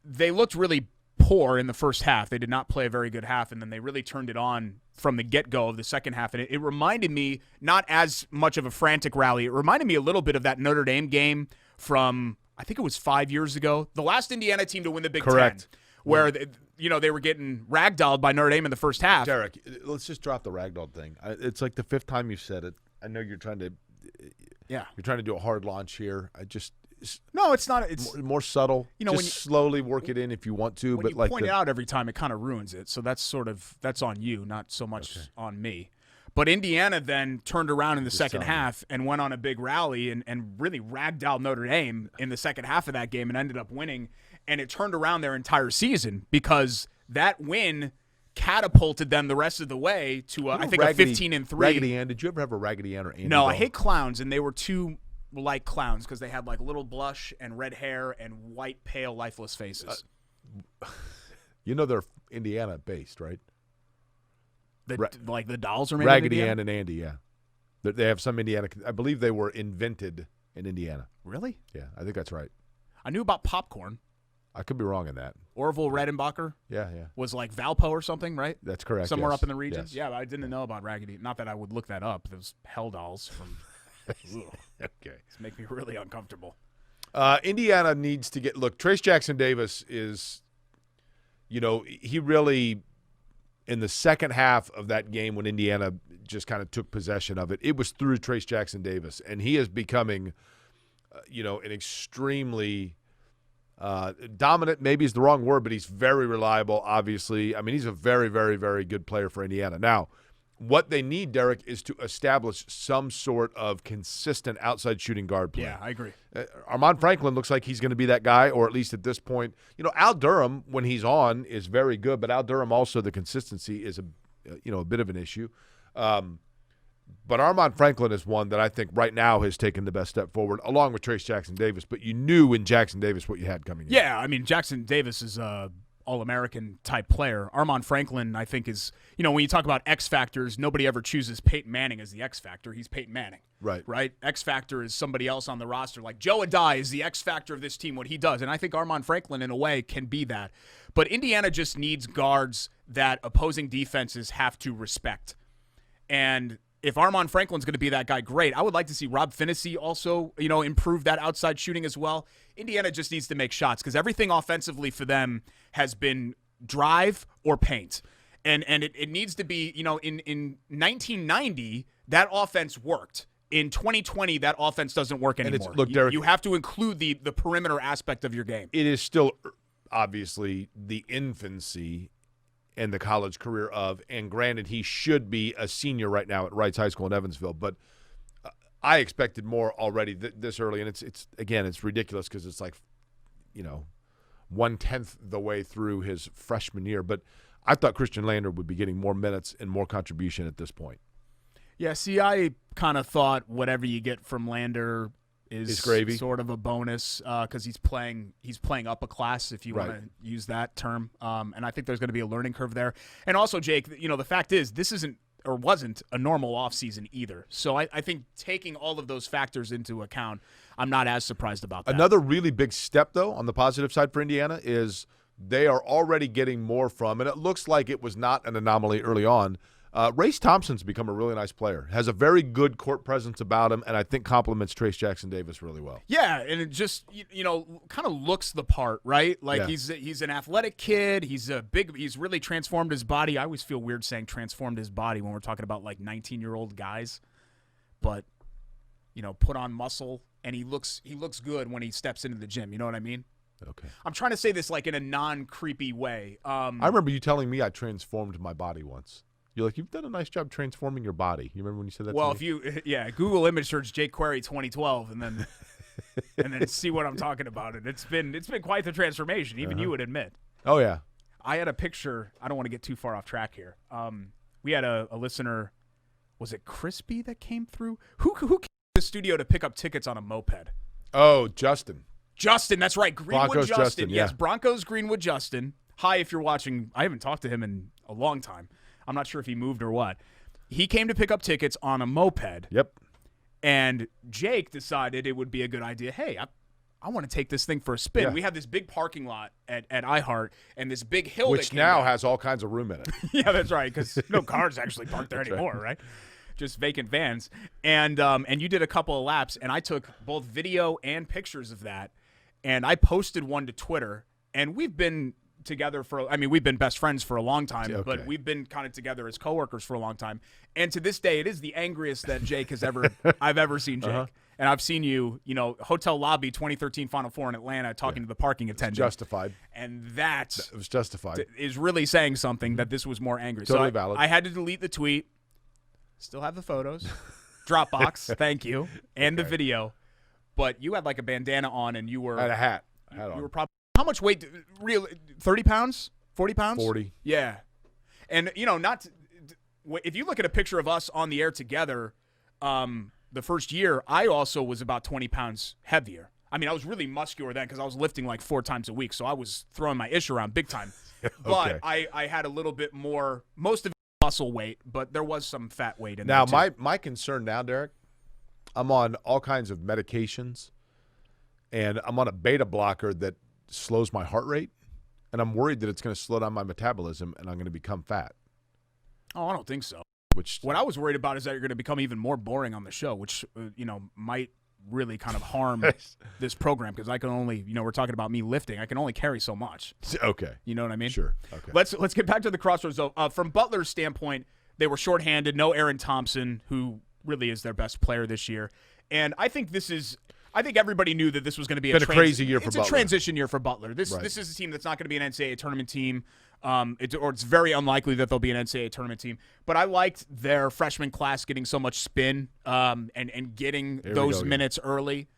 They looked really poor in the first half. They did not play a very good half, and then they really turned it on from the get-go of the second half. And it reminded me, not as much of a frantic rally, it reminded me a little bit of that Notre Dame game from, I think it was 5 years ago, the last Indiana team to win the Big Ten, where they were getting ragdolled by Notre Dame in the first half. Derek, let's just drop the ragdoll thing. It's like the fifth time you've said it. I know you're trying to do a hard launch here. No, it's not. It's more subtle. when slowly work it in if you want to. When but you like point it out every time, it kind of ruins it. So that's on you, not so much on me. But Indiana then turned around in the second half and went on a big rally and really ragdolled Notre Dame in the second half of that game and ended up winning. And it turned around their entire season because that win catapulted them the rest of the way to I think a 15-3. Raggedy Ann. Did you ever have a Raggedy Ann or Andy? No, I hate clowns, and they were too like clowns because they had like little blush and red hair and white, pale, lifeless faces. They're Indiana based, right? Like the dolls are made Raggedy of Indiana? Ann and Andy, yeah. They have some Indiana. I believe they were invented in Indiana. Really? Yeah, I think that's right. I knew about popcorn. I could be wrong in that. Orville Redenbacher Yeah. was like Valpo or something, right? That's correct. Somewhere yes. up in the region. Yes. Yeah, I didn't know about Raggedy. Not that I would look that up. Those hell dolls from Okay. It's make me really uncomfortable. Indiana needs to get – look, Trace Jackson-Davis is – he really – in the second half of that game when Indiana just kind of took possession of it, it was through Trace Jackson-Davis. And he is becoming, an extremely dominant, maybe is the wrong word, but he's very reliable, obviously. I mean, he's a very, very, very good player for Indiana. Now, what they need, Derek, is to establish some sort of consistent outside shooting guard play. Yeah, I agree. Armand Franklin looks like he's going to be that guy, or at least at this point. Al Durham, when he's on, is very good, but Al Durham also, the consistency is a bit of an issue. But Armand Franklin is one that I think right now has taken the best step forward, along with Trace Jackson-Davis. But you knew in Jackson-Davis what you had coming in. Yeah, I mean, Jackson-Davis is All-American type player. Armand Franklin, I think, is, when you talk about X factors, nobody ever chooses Peyton Manning as the X factor. He's Peyton Manning. Right? X factor is somebody else on the roster. Like Joe Adai is the X factor of this team, what he does. And I think Armand Franklin, in a way, can be that. But Indiana just needs guards that opposing defenses have to respect. And if Armand Franklin's going to be that guy, great. I would like to see Rob Finney also, improve that outside shooting as well. Indiana just needs to make shots because everything offensively for them has been drive or paint. And it needs to be, in 1990, that offense worked. In 2020, that offense doesn't work anymore. Look, Derek, you have to include the perimeter aspect of your game. It is still, obviously, the infancy in the college career of, and granted, he should be a senior right now at Wrights High School in Evansville, but I expected more already this early, and it's ridiculous because it's like, 1/10 the way through his freshman year, but I thought Christian Lander would be getting more minutes and more contribution at this point. Yeah, see, I kind of thought whatever you get from Lander is gravy. Sort of a bonus because he's playing up a class, if you want to use that term. And I think there's going to be a learning curve there. And also, Jake, the fact is this isn't or wasn't a normal offseason either. So I think taking all of those factors into account, I'm not as surprised about that. Another really big step, though, on the positive side for Indiana is they are already getting more from, and it looks like it was not an anomaly early on, Race Thompson's become a really nice player. Has a very good court presence about him, and I think complements Trace Jackson-Davis really well. Yeah, and it just kind of looks the part, right? Like he's an athletic kid. He's really transformed his body. I always feel weird saying transformed his body when we're talking about like 19-year-old guys, but put on muscle, and he looks good when he steps into the gym. You know what I mean? Okay. I'm trying to say this like in a non-creepy way. I remember you telling me I transformed my body once. You're like, you've done a nice job transforming your body. You remember when you said that? Well, to me? Google image search Jake Query 2012, and then see what I'm talking about. And it's been quite the transformation. Even you would admit. Oh yeah. I had a picture. I don't want to get too far off track here. We had a listener. Was it Crispy that came through? Who came to the studio to pick up tickets on a moped? Oh, Justin. Justin, that's right. Greenwood Broncos Justin. Yes, yeah. Broncos Greenwood Justin. Hi, if you're watching. I haven't talked to him in a long time. I'm not sure if he moved or what. He came to pick up tickets on a moped. Yep. And Jake decided it would be a good idea. Hey, I want to take this thing for a spin. Yeah. We have this big parking lot at iHeart and this big hill Which that now down. has all kinds of room in it. Yeah, that's right, because no cars actually parked there anymore, right? Just vacant vans. And you did a couple of laps, and I took both video and pictures of that, and I posted one to Twitter, and we've been together we've been best friends for a long time, but we've been kind of together as coworkers for a long time. And to this day, it is the angriest that Jake has I've ever seen Jake. And I've seen you, hotel lobby 2013 Final Four in Atlanta talking to the parking attendant. Justified. And that It was justified. is really saying something that this was more angry. Totally so valid. I had to delete the tweet. Still have the photos. Dropbox, thank you. And the video. But you had like a bandana on and you were. I had a hat. You were probably. How much weight? 30 pounds? 40 pounds? 40. Yeah. And, if you look at a picture of us on the air together, the first year, I also was about 20 pounds heavier. I mean, I was really muscular then because I was lifting like 4 times a week, so I was throwing my ish around big time. But I had a little bit more, most of it muscle weight, but there was some fat weight in there. Now, my concern now, Derek, I'm on all kinds of medications, and I'm on a beta blocker that slows my heart rate, and I'm worried that it's going to slow down my metabolism and I'm going to become fat. Oh, I don't think so. What I was worried about is that you're going to become even more boring on the show, which might really kind of harm this program because I can only, we're talking about me lifting. I can only carry so much. Okay. You know what I mean? Sure. Okay. Let's get back to the crossroads though. From Butler's standpoint, they were shorthanded. No Aaron Thompson, who really is their best player this year, and I think everybody knew that this was going to be a crazy year for Butler. It's a transition year for Butler. This is a team that's not going to be an NCAA tournament team, it's very unlikely that they'll be an NCAA tournament team. But I liked their freshman class getting so much spin and getting those minutes early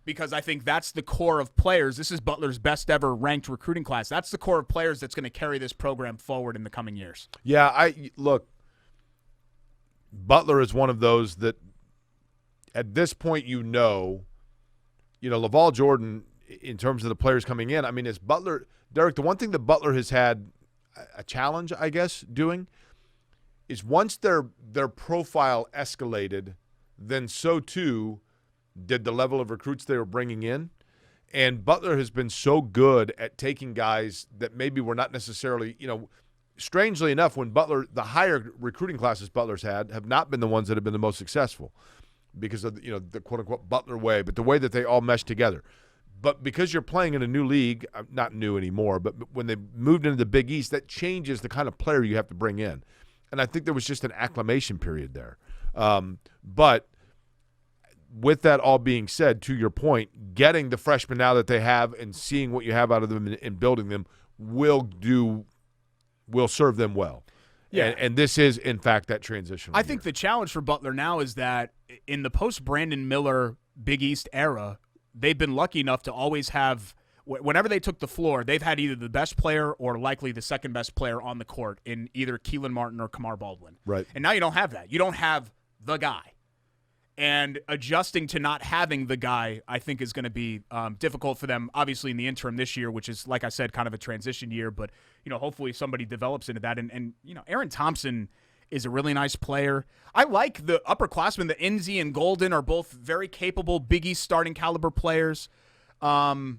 because I think that's the core of players. This is Butler's best ever ranked recruiting class. That's the core of players that's going to carry this program forward in the coming years. Yeah, look, Butler is one of those that at this point LaVall Jordan, in terms of the players coming in, I mean, is Butler – Derek, the one thing that Butler has had a challenge, I guess, doing is once their profile escalated, then so too did the level of recruits they were bringing in. And Butler has been so good at taking guys that maybe were not necessarily – strangely enough, when the higher recruiting classes Butler's had have not been the ones that have been the most successful because of the quote-unquote Butler way, but the way that they all mesh together. But because you're playing in a new league, not new anymore, but when they moved into the Big East, that changes the kind of player you have to bring in. And I think there was just an acclimation period there. But with that all being said, to your point, getting the freshmen now that they have and seeing what you have out of them and building them will serve them well. Yeah. And this is, in fact, that transition. I think the challenge for Butler now is that in the post-Brandon Miller Big East era, they've been lucky enough to always have – whenever they took the floor, they've had either the best player or likely the second-best player on the court in either Keelan Martin or Kamar Baldwin. Right. And now you don't have that. You don't have the guy. And adjusting to not having the guy, I think, is going to be difficult for them, obviously, in the interim this year, which is, like I said, kind of a transition year. But, hopefully somebody develops into that. And Aaron Thompson is a really nice player. I like the upperclassmen. The Indy and Golden are both very capable Big East starting caliber players. It's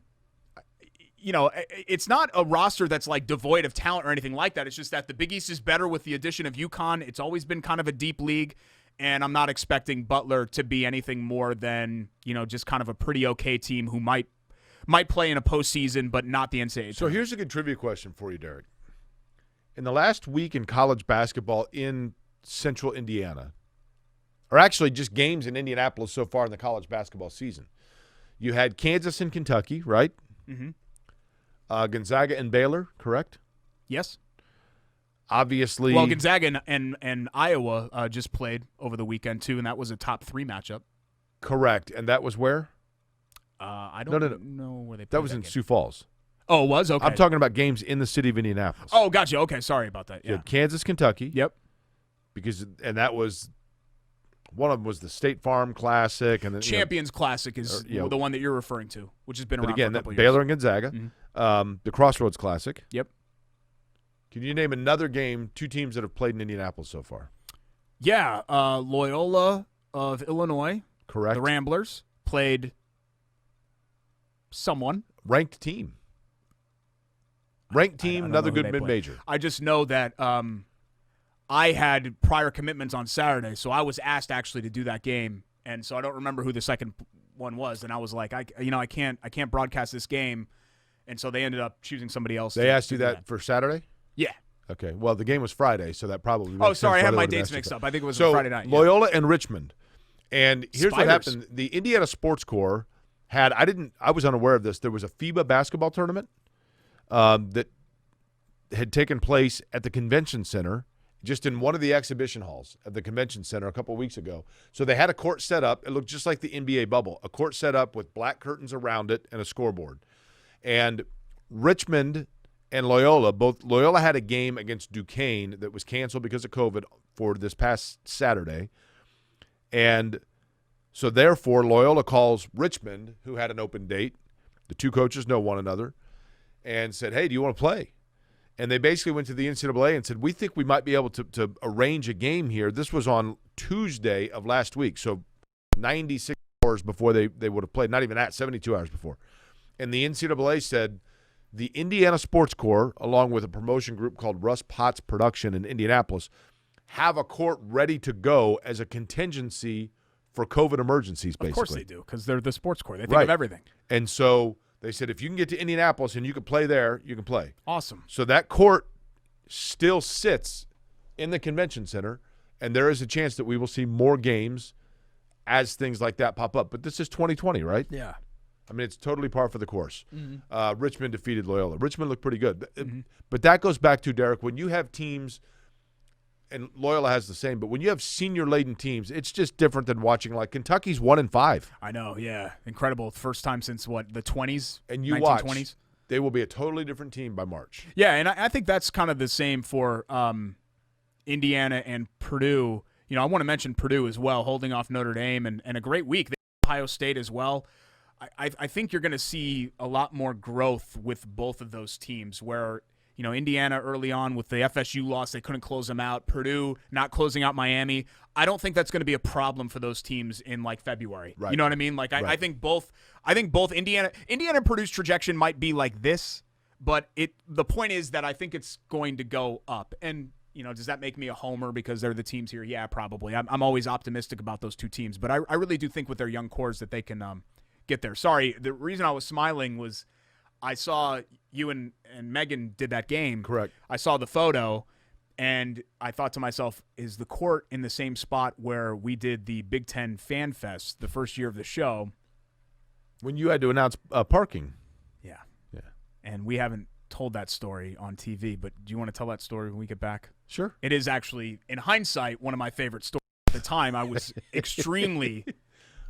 not a roster that's, like, devoid of talent or anything like that. It's just that the Big East is better with the addition of UConn. It's always been kind of a deep league. And I'm not expecting Butler to be anything more than, just kind of a pretty okay team who might play in a postseason, but not the NCAA. So here's a good trivia question for you, Derek. In the last week in college basketball in central Indiana, or actually just games in Indianapolis so far in the college basketball season, you had Kansas and Kentucky, right? Mm-hmm. Gonzaga and Baylor, correct? Yes. Obviously. Well, Gonzaga and Iowa just played over the weekend, too, and that was a top 3 matchup. Correct. And that was where? I don't know where they played that was in Sioux Falls. Oh, it was? Okay. I'm talking about games in the city of Indianapolis. Oh, gotcha. Okay, sorry about that. Yeah. Kansas, Kentucky. Yep. And that was one of them was the State Farm Classic. And then, Champions Classic is the one that you're referring to, which has been around for a couple years. Baylor and Gonzaga. Mm-hmm. The Crossroads Classic. Yep. Can you name another game, 2 teams that have played in Indianapolis so far? Yeah, Loyola of Illinois. Correct. The Ramblers played someone. Ranked team. Ranked team, another good mid-major. I just know that I had prior commitments on Saturday, so I was asked actually to do that game, and so I don't remember who the second one was, and I was like, I can't broadcast this game, and so they ended up choosing somebody else. They asked you that for Saturday? Yeah. Okay. Well, the game was Friday, so that probably. Oh, sorry, I had my dates mixed up. I think it was Friday night. Loyola and Richmond, and here's what happened: the Indiana Sports Corps had. I was unaware of this. There was a FIBA basketball tournament that had taken place at the convention center, just in one of the exhibition halls at the convention center a couple of weeks ago. So they had a court set up. It looked just like the NBA bubble, a court set up with black curtains around it and a scoreboard. And Richmond and Loyola had a game against Duquesne that was canceled because of COVID for this past Saturday. And so therefore Loyola calls Richmond, who had an open date. The two coaches know one another, and said, hey, do you want to play? And they basically went to the NCAA and said, we think we might be able to arrange a game here. This was on Tuesday of last week, so 96 hours before they would have played, not even that, 72 hours before. And the NCAA said the Indiana Sports Corps, along with a promotion group called Russ Potts Production in Indianapolis, have a court ready to go as a contingency for COVID emergencies, basically. Of course they do, because they're the Sports Corps. They think of everything. And so they said, if you can get to Indianapolis and you can play there, you can play. Awesome. So that court still sits in the convention center, and there is a chance that we will see more games as things like that pop up. But this is 2020, right? Yeah. I mean, it's totally par for the course. Mm-hmm. Richmond defeated Loyola. Richmond looked pretty good. Mm-hmm. But that goes back to, Derek, when you have teams, and Loyola has the same, but when you have senior-laden teams, it's just different than watching, like, Kentucky's 1-5. I know, yeah. Incredible. First time since, the 20s? And you 1920s? Watch, they will be a totally different team by March. Yeah, and I think that's kind of the same for Indiana and Purdue. You know, I want to mention Purdue as well, holding off Notre Dame, and a great week. They Ohio State as well. I think you're going to see a lot more growth with both of those teams where, you know, Indiana early on with the FSU loss, they couldn't close them out. Purdue not closing out Miami. I don't think that's going to be a problem for those teams in, like, February. Right. You know what I mean? Like, I think both Indiana and Purdue's trajectory might be like this, but the point is that I think it's going to go up. And, you know, does that make me a homer because they're the teams here? Yeah, probably. I'm always optimistic about those two teams, but I really do think with their young cores that they can get there. Sorry, the reason I was smiling was I saw you and Megan did that game. Correct. I saw the photo, and I thought to myself, is the court in the same spot where we did the Big Ten Fan Fest the first year of the show? When you had to announce parking. Yeah. Yeah. And we haven't told that story on TV, but do you want to tell that story when we get back? Sure. It is actually, in hindsight, one of my favorite stories. At the time, I was extremely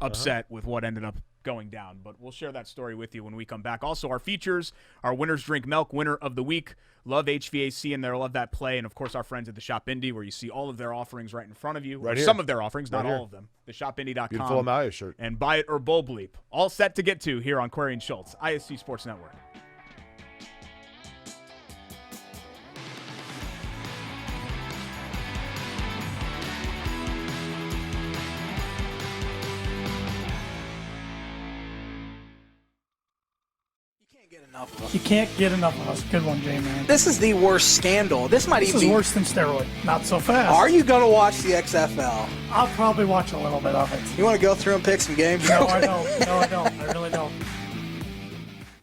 upset with what ended up going down, but we'll share that story with you when we come back. Also, our features, our Winners Drink Milk, winner of the week, love HVAC in there, love that play, and of course our friends at the Shop Indy, where you see all of their offerings right in front of you. Right here. Some of their offerings, right not here. all of them. TheShopIndy.com. Beautiful Amalia shirt. And buy it or bull bleep. All set to get to here on Query and Schultz, ISC Sports Network. You can't get enough of us. Good one, J-Man. This is the worst scandal. This is worse than steroid. Not so fast. Are you going to watch the XFL? I'll probably watch a little bit of it. You want to go through and pick some games? No, I don't. No, I don't. I really don't.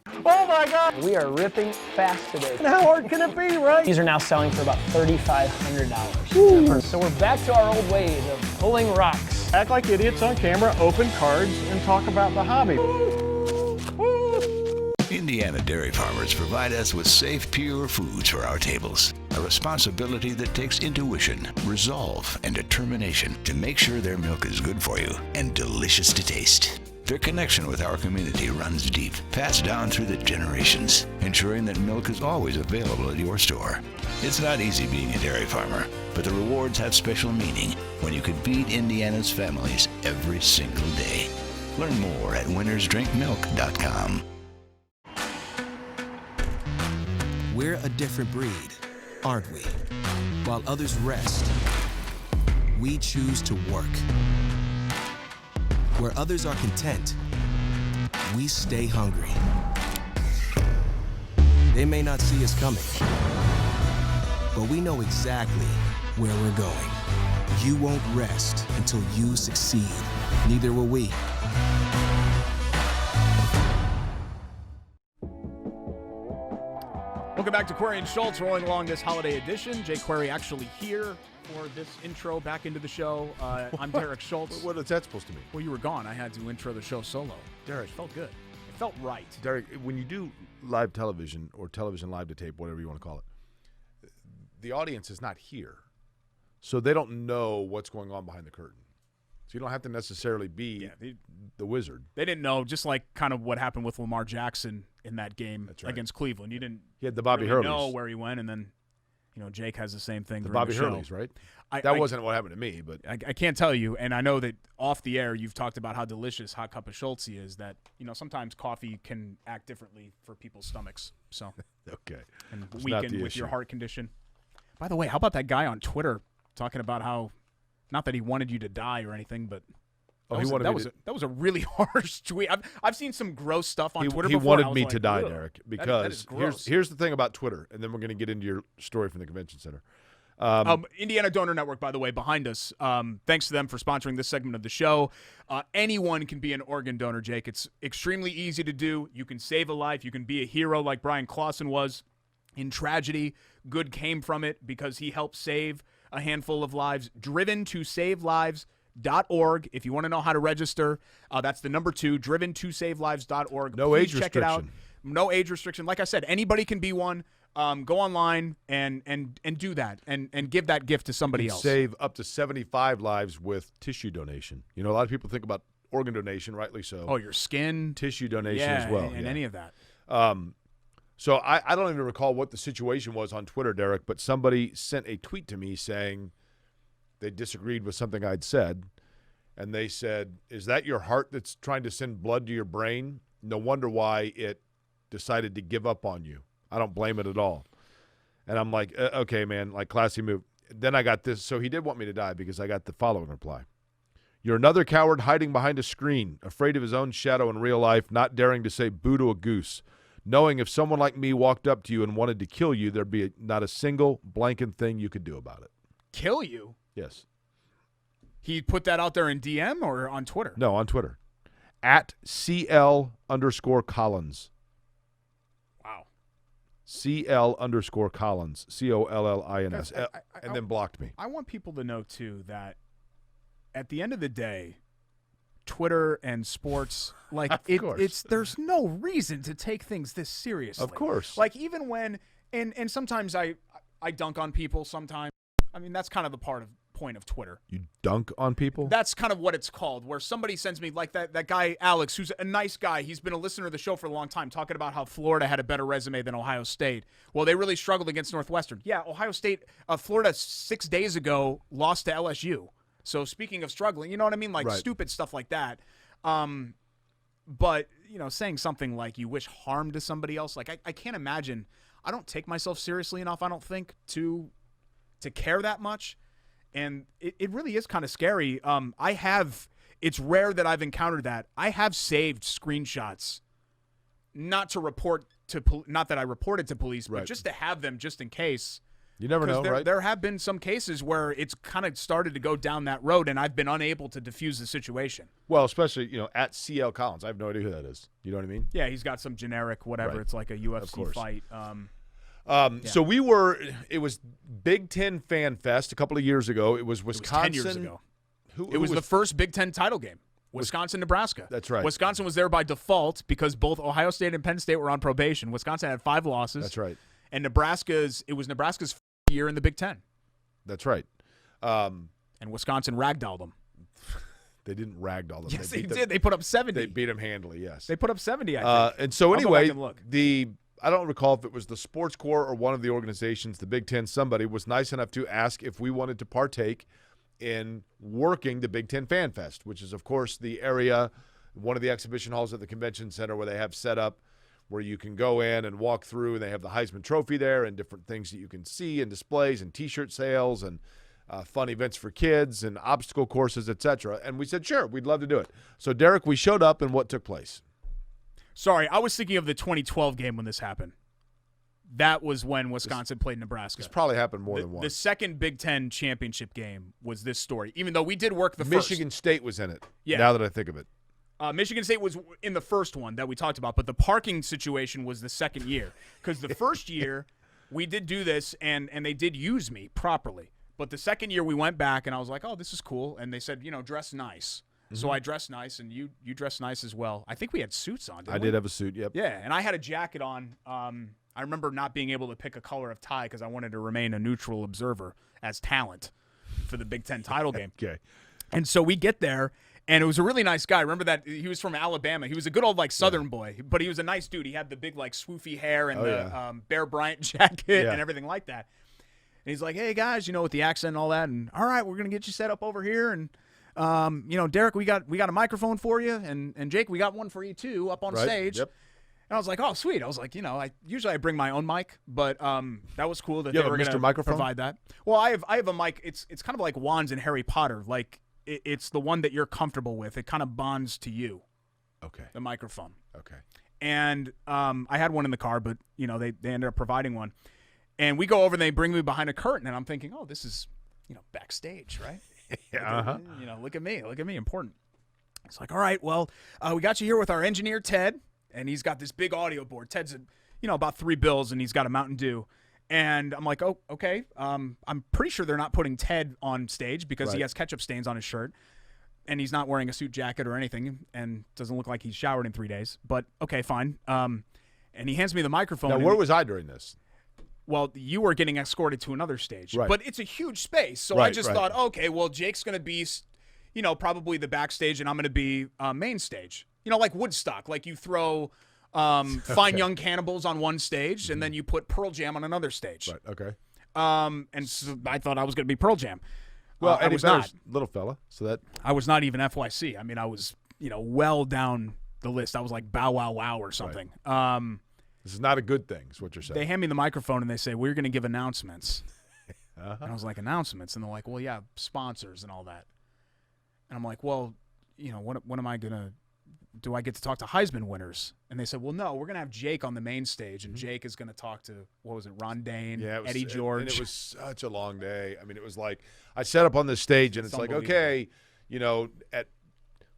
Oh, my God. We are ripping fast today. And how hard can it be, right? These are now selling for about $3,500. So we're back to our old ways of pulling rocks. Act like idiots on camera, open cards, and talk about the hobby. Indiana dairy farmers provide us with safe, pure foods for our tables. A responsibility that takes intuition, resolve, and determination to make sure their milk is good for you and delicious to taste. Their connection with our community runs deep, passed down through the generations, ensuring that milk is always available at your store. It's not easy being a dairy farmer, but the rewards have special meaning when you can feed Indiana's families every single day. Learn more at winnersdrinkmilk.com. We're a different breed, aren't we? While others rest, we choose to work. Where others are content, we stay hungry. They may not see us coming, but we know exactly where we're going. You won't rest until you succeed. Neither will we. Welcome back to Query and Schultz, rolling along this holiday edition. Jay Query actually here for this intro back into the show. I'm Derek Schultz. What is that supposed to mean? Well, you were gone. I had to intro the show solo. Derek. It felt good. It felt right. Derek, when you do live television or television live to tape, whatever you want to call it, the audience is not here. So they don't know what's going on behind the curtain. So you don't have to necessarily be the wizard. They didn't know, just like kind of what happened with Lamar Jackson in that game against Cleveland. You didn't he had the Bobby really Hurleys. Know where he went, and then Jake has the same thing. The during Bobby the show. Hurleys, right? That wasn't what happened to me, but I can't tell you, and I know that off the air you've talked about how delicious Hot Cup of Schultz is, that sometimes coffee can act differently for people's stomachs. So okay. And weaken with your heart condition. By the way, how about that guy on Twitter talking about how, not that he wanted you to die or anything, but that was a really harsh tweet. I've seen some gross stuff on Twitter before. He wanted me to die, Derek, because here's the thing about Twitter, and then we're going to get into your story from the convention center. Indiana Donor Network, by the way, behind us. Thanks to them for sponsoring this segment of the show. Anyone can be an organ donor, Jake. It's extremely easy to do. You can save a life. You can be a hero like Brian Clausen was in tragedy. Good came from it because he helped save a handful of lives. DrivenToSaveLives.org. If you want to know how to register, that's the number 2, DrivenToSaveLives.org. No age restriction. Check it out. No age restriction. Like I said, anybody can be one. Go online and do that and give that gift to somebody else. Save up to 75 lives with tissue donation. A lot of people think about organ donation, rightly so. Oh, your skin. Tissue donation as well. And any of that. So I don't even recall what the situation was on Twitter, Derek, but somebody sent a tweet to me saying they disagreed with something I'd said, and they said, "Is that your heart that's trying to send blood to your brain? No wonder why it decided to give up on you. I don't blame it at all." And I'm like, okay, man, like classy move. Then I got this. So he did want me to die because I got the following reply. "You're another coward hiding behind a screen, afraid of his own shadow in real life, not daring to say boo to a goose, knowing if someone like me walked up to you and wanted to kill you, there'd be not a single blanking thing you could do about it." Kill you? Yes. He put that out there in DM or on Twitter? No, on Twitter. At CL_Collins. Wow. CL_Collins. COLLINS. And then blocked me. I want people to know, too, that at the end of the day, Twitter and sports, like there's no reason to take things this seriously. Of course. Like even when, and sometimes I dunk on people sometimes. I mean, that's kind of the point of Twitter. You dunk on people? That's kind of what it's called, where somebody sends me, like that guy, Alex, who's a nice guy. He's been a listener to the show for a long time, talking about how Florida had a better resume than Ohio State. Well, they really struggled against Northwestern. Yeah, Ohio State, Florida 6 days ago lost to LSU. So speaking of struggling, you know what I mean? Like stupid stuff like that. But, saying something like you wish harm to somebody else, like I can't imagine. I don't take myself seriously enough, I don't think, to care that much. And it really is kind of scary. It's rare that I've encountered that. I have saved screenshots, not that I reported to police, but just to have them just in case. You never know, right? There have been some cases where it's kind of started to go down that road, and I've been unable to diffuse the situation. Well, especially, at CL Collins. I have no idea who that is. You know what I mean? Yeah, he's got some generic whatever. Right. It's like a UFC fight. So it was Big Ten Fan Fest a couple of years ago. It was Wisconsin. 10 years ago. It was the first Big Ten title game. Wisconsin-Nebraska. That's right. Wisconsin was there by default because both Ohio State and Penn State were on probation. Wisconsin had 5 losses. That's right. And Nebraska's year in the Big Ten. That's right. And Wisconsin ragdolled them. They didn't ragdoll them. Yes, they did. They put up 70. They beat them handily, yes. They put up 70, I think. And so anyway, I don't recall if it was the Sports Corps or one of the organizations, the Big Ten, somebody was nice enough to ask if we wanted to partake in working the Big Ten Fan Fest, which is, of course, the area, one of the exhibition halls at the convention center where they have set up where you can go in and walk through, and they have the Heisman Trophy there and different things that you can see and displays and T-shirt sales and fun events for kids and obstacle courses, etc. And we said, sure, we'd love to do it. So, Derek, we showed up, and what took place? Sorry, I was thinking of the 2012 game when this happened. That was when Wisconsin played Nebraska. This probably happened more than once. The second Big Ten championship game was this story, even though we did work the Michigan State was in it, now that I think of it. Michigan State was in the first one that we talked about, but the parking situation was the second year. Because the first year, we did do this, and they did use me properly. But the second year, we went back, and I was like, oh, this is cool. And they said, dress nice. Mm-hmm. So I dressed nice, and you dressed nice as well. I think we had suits on, didn't we? I did have a suit, yep. Yeah, and I had a jacket on. I remember not being able to pick a color of tie because I wanted to remain a neutral observer as talent for the Big Ten title game. Okay. And so we get there, and it was a really nice guy. Remember that he was from Alabama. He was a good old Southern boy, but he was a nice dude. He had the big swoofy hair and Bear Bryant jacket and everything like that. And he's like, "Hey guys, with the accent and all that, and all right, we're gonna get you set up over here, and Derek, we got a microphone for you, and Jake, we got one for you too up on stage." Yep. And I was like, "Oh, sweet." I was like, I usually bring my own mic, but that was cool that they were going to provide that. Well, I have a mic. It's kind of like wands in Harry Potter. Like it's the one that you're comfortable with. It kind of bonds to you. Okay. The microphone. Okay. And I had one in the car, but they ended up providing one. And we go over and they bring me behind a curtain, and I'm thinking, oh, this is backstage, right? Look at me, important. It's like, all right, well, we got you here with our engineer Ted. And he's got this big audio board. Ted's, about $3 and he's got a Mountain Dew. And I'm like, oh, okay. I'm pretty sure they're not putting Ted on stage because he has ketchup stains on his shirt. And he's not wearing a suit jacket or anything and doesn't look like he's showered in 3 days. But, okay, fine. And he hands me the microphone. Now, where was I during this? Well, you were getting escorted to another stage. Right. But it's a huge space. So I just thought, okay, well, Jake's going to be, probably the backstage and I'm going to be main stage. Like Woodstock, like you throw Fine Young Cannibals on one stage, and then you put Pearl Jam on another stage. Right, okay. And so I thought I was going to be Pearl Jam. Well, I was not. Little fella, so that... I was not even FYC. I mean, I was, well down the list. I was like Bow Wow Wow or something. Right. This is not a good thing, is what you're saying. They hand me the microphone, and they say, we're going to give announcements. And I was like, announcements? And they're like, well, yeah, sponsors and all that. And I'm like, well, what am I going to... Do I get to talk to Heisman winners? And they said, well, no, we're going to have Jake on the main stage, and Jake is going to talk to, what was it, Ron Dane, Eddie George. And it was such a long day. I mean, it was like I set up on this stage, and it's like, okay, at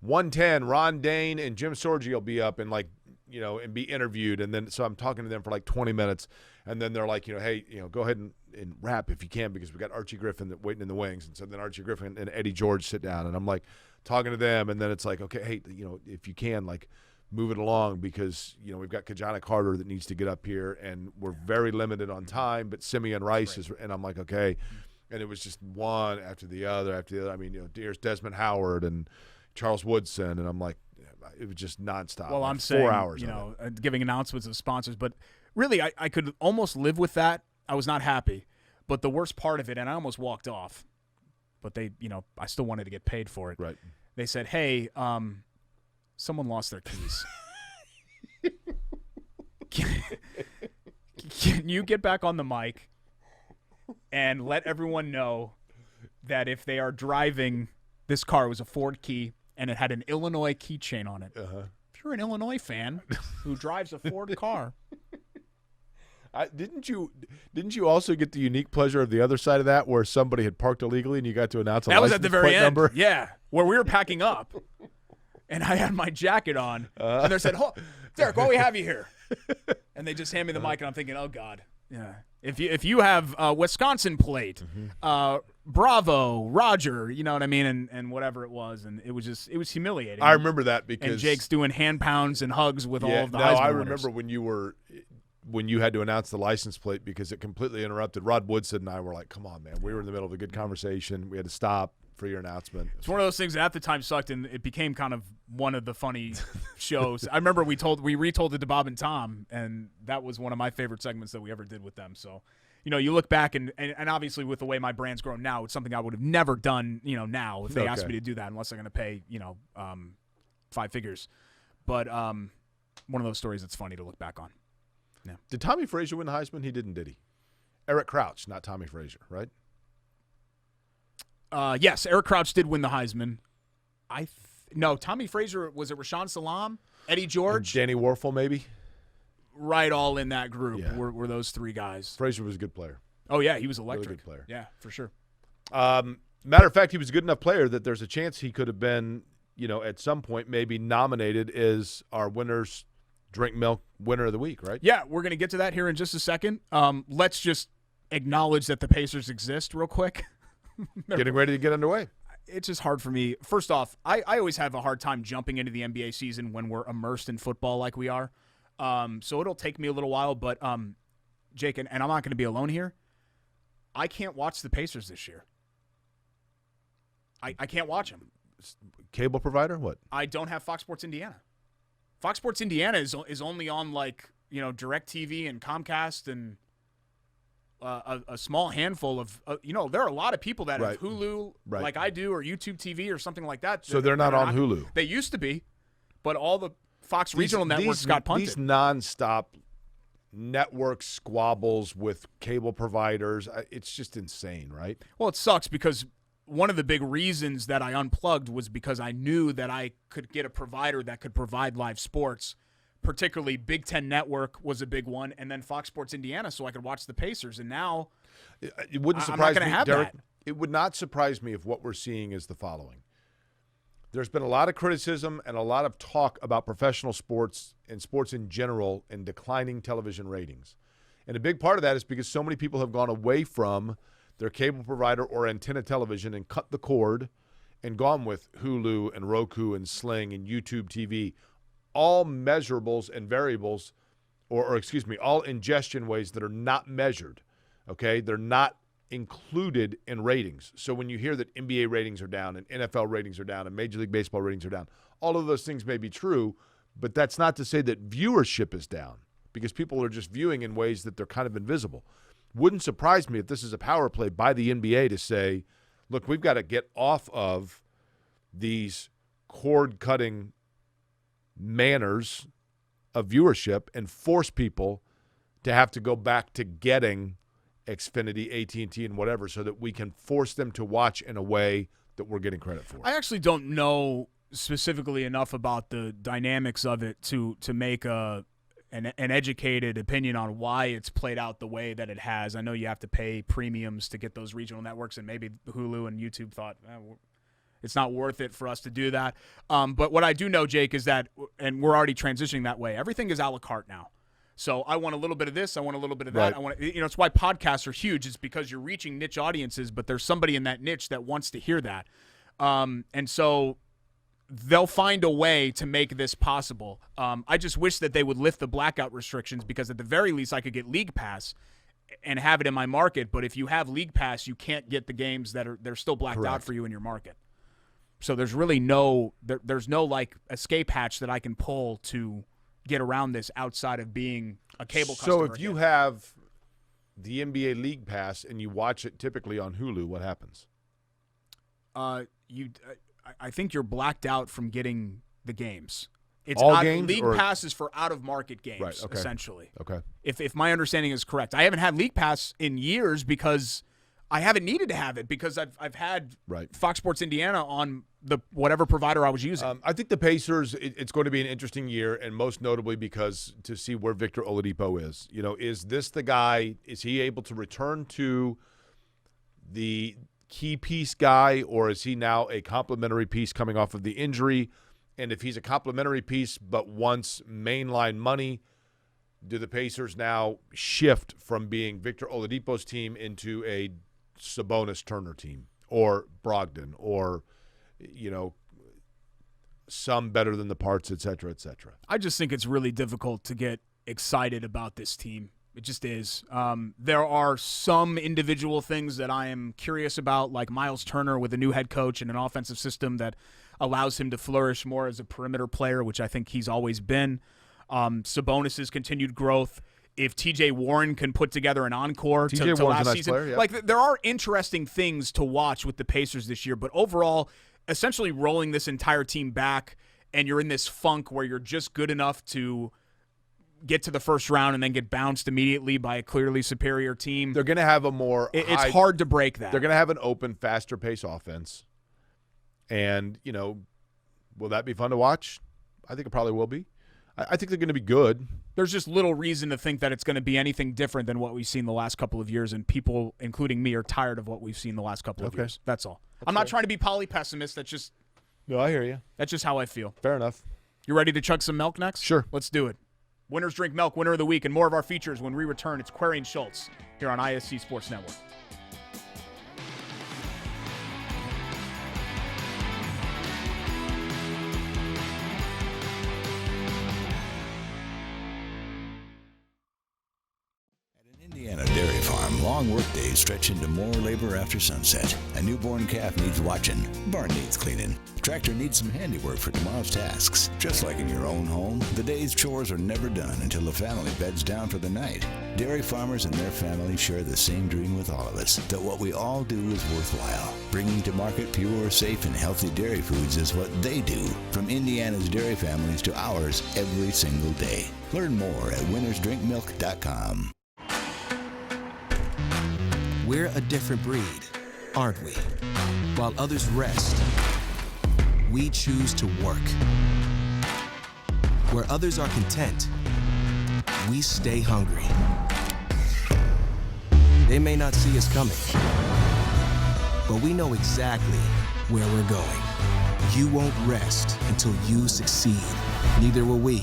1:10, Ron Dane and Jim Sorgi will be up and and be interviewed. And then so I'm talking to them for like 20 minutes, and then they're like, hey, go ahead and rap if you can because we got Archie Griffin waiting in the wings. And so then Archie Griffin and Eddie George sit down, and I'm like, talking to them, and then it's like, okay, hey, if you can, move it along because, we've got Kajana Carter that needs to get up here, and we're very limited on time, but Simeon Rice is, and I'm like, okay. And it was just one after the other. I mean, there's Desmond Howard and Charles Woodson, and I'm like, it was just nonstop. Well, I'm saying, 4 hours, giving announcements of sponsors, but really I could almost live with that. I was not happy, but the worst part of it, and I almost walked off, but they, I still wanted to get paid for it. Right. They said, hey, someone lost their keys. Can you get back on the mic and let everyone know that if they are driving this car, it was a Ford Key, and it had an Illinois keychain on it. If you're an Illinois fan who drives a Ford car. Didn't you also get the unique pleasure of the other side of that where somebody had parked illegally and you got to announce a license plate number? That was at the very end. Yeah, where we were packing up, and I had my jacket on, and they said, "Oh, Derek, why we have you here?" And they just hand me the mic, and I'm thinking, "Oh God, yeah." If you have Wisconsin plate, Bravo, Roger, you know what I mean, and whatever it was, and it was humiliating. I remember that because and Jake's doing hand pounds and hugs with all of the Heisman I winners. remember when you had to announce the license plate because it completely interrupted. Rod Woodson and I were like, come on, man. We were in the middle of a good conversation. We had to stop for your announcement. It's one of those things that at the time sucked, and it became kind of one of the funny shows. I remember we retold it to Bob and Tom, and that was one of my favorite segments that we ever did with them. So, you look back, and obviously with the way my brand's grown now, it's something I would have never done, now if they asked me to do that, unless they're going to pay, 5 figures. But one of those stories that's funny to look back on. Yeah. Did Tommy Frazier win the Heisman? He didn't, did he? Eric Crouch, not Tommy Frazier, right? Yes, Eric Crouch did win the Heisman. No, Tommy Frazier, was it Rashawn Salam, Eddie George? And Danny Warfel, maybe? Right, all in that group were those three guys. Frazier was a good player. Oh, yeah, he was electric. Really good player. Yeah, for sure. Matter of fact, he was a good enough player that there's a chance he could have been, at some point maybe nominated as our Winners Drink Milk Winner of the Week, right? Yeah, we're going to get to that here in just a second. Let's just acknowledge that the Pacers exist real quick. Getting ready to get underway. It's just hard for me. First off, I always have a hard time jumping into the NBA season when we're immersed in football like we are. So it'll take me a little while, but Jake, and I'm not going to be alone here, I can't watch the Pacers this year. I can't watch them. Cable provider? What? I don't have Fox Sports Indiana. Fox Sports Indiana is only on DirecTV and Comcast and a small handful of there are a lot of people that have Hulu like I do, or YouTube TV or something like that. So they're not on Hulu. They used to be, but all the Fox regional networks got punted. These nonstop network squabbles with cable providers, it's just insane, right? Well, it sucks because one of the big reasons that I unplugged was because I knew that I could get a provider that could provide live sports. Particularly Big Ten Network was a big one, and then Fox Sports Indiana, so I could watch the Pacers. And now, it wouldn't surprise I'm not going to have Derek, that. It would not surprise me if what we're seeing is the following. There's been a lot of criticism and a lot of talk about professional sports and sports in general and declining television ratings. And a big part of that is because so many people have gone away from their cable provider or antenna television and cut the cord and gone with Hulu and Roku and Sling and YouTube TV. All measurables and variables, or excuse me, all ingestion ways that are not measured, okay? They're not included in ratings. So when you hear that NBA ratings are down and NFL ratings are down and Major League Baseball ratings are down, all of those things may be true, but that's not to say that viewership is down because people are just viewing in ways that they're kind of invisible. Wouldn't surprise me if this is a power play by the NBA to say, look, we've got to get off of these cord-cutting manners of viewership and force people to have to go back to getting Xfinity, AT&T, and whatever so that we can force them to watch in a way that we're getting credit for. I actually don't know specifically enough about the dynamics of it to make an educated opinion on why it's played out the way that it has. I know you have to pay premiums to get those regional networks, and maybe Hulu and YouTube thought, it's not worth it for us to do that. But what I do know, Jake, is that, and we're already transitioning that way, everything is a la carte now. So I want a little bit of this, I want a little bit of that. Right. It's why podcasts are huge. It's because you're reaching niche audiences, but there's somebody in that niche that wants to hear that. And so they'll find a way to make this possible. I just wish that they would lift the blackout restrictions because at the very least I could get League Pass and have it in my market. But if you have League Pass, you can't get the games that they're still blacked out for you in your market. So there's really there's no escape hatch that I can pull to get around this outside of being a cable customer. So if you have the NBA League Pass and you watch it typically on Hulu, what happens? I think you're blacked out from getting the games. It's all games? League Pass is for out-of-market games, right, okay. essentially. Okay. If my understanding is correct. I haven't had League Pass in years because I haven't needed to have it because I've had Fox Sports Indiana on the whatever provider I was using. I think the Pacers, it's going to be an interesting year, and most notably because to see where Victor Oladipo is. Is this the guy? Is he able to return to the key piece guy, or is he now a complementary piece coming off of the injury? And if he's a complementary piece but wants mainline money, do the Pacers now shift from being Victor Oladipo's team into a Sabonis Turner team or Brogdon or, some better than the parts, et cetera, et cetera? I just think it's really difficult to get excited about this team. It just is. There are some individual things that I am curious about, like Miles Turner with a new head coach and an offensive system that allows him to flourish more as a perimeter player, which I think he's always been. Sabonis's continued growth. If TJ Warren can put together an encore to last season. Player, yeah. There are interesting things to watch with the Pacers this year, but overall, essentially rolling this entire team back, and you're in this funk where you're just good enough to get to the first round and then get bounced immediately by a clearly superior team. They're going to have a more it's hard to break that. They're going to have an open, faster pace offense. And, Will that be fun to watch? I think it probably will be. I think they're going to be good. There's just little reason to think that it's going to be anything different than what we've seen the last couple of years, and people, including me, are tired of what we've seen the last couple of years. That's all. I'm not trying to be poly-pessimist. That's just No, I hear you. That's just how I feel. Fair enough. You ready to chug some milk next? Sure. Let's do it. Winners drink milk, winner of the week, and more of our features when we return. It's Query and Schultz here on ISC Sports Network. Indiana dairy farm, long workdays stretch into more labor after sunset. A newborn calf needs watching. Barn needs cleaning. Tractor needs some handiwork for tomorrow's tasks. Just like in your own home, the day's chores are never done until the family beds down for the night. Dairy farmers and their families share the same dream with all of us, that what we all do is worthwhile. Bringing to market pure, safe, and healthy dairy foods is what they do, from Indiana's dairy families to ours every single day. Learn more at winnersdrinkmilk.com. We're a different breed, aren't we? While others rest, we choose to work. Where others are content, we stay hungry. They may not see us coming, but we know exactly where we're going. You won't rest until you succeed. Neither will we.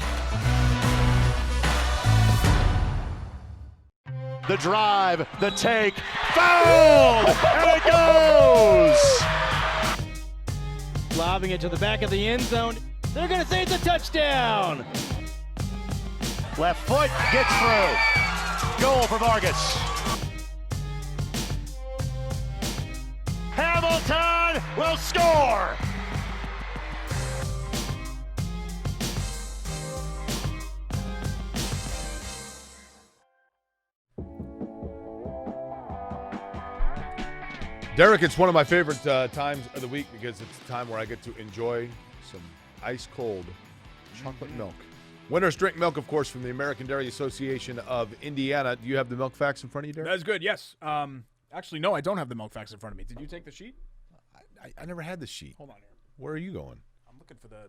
The drive, the take, fouled, and it goes! Lobbing it to the back of the end zone. They're going to say it's a touchdown. Left foot gets through. Goal for Vargas. Hamilton will score! Derek, it's one of my favorite times of the week because it's the time where I get to enjoy some ice-cold chocolate milk. Winners drink milk, of course, from the American Dairy Association of Indiana. Do you have the milk facts in front of you, Derek? That's good, yes. Actually, no, I don't have the milk facts in front of me. Did you take the sheet? I never had the sheet. Hold on here. Where are you going? I'm looking for the...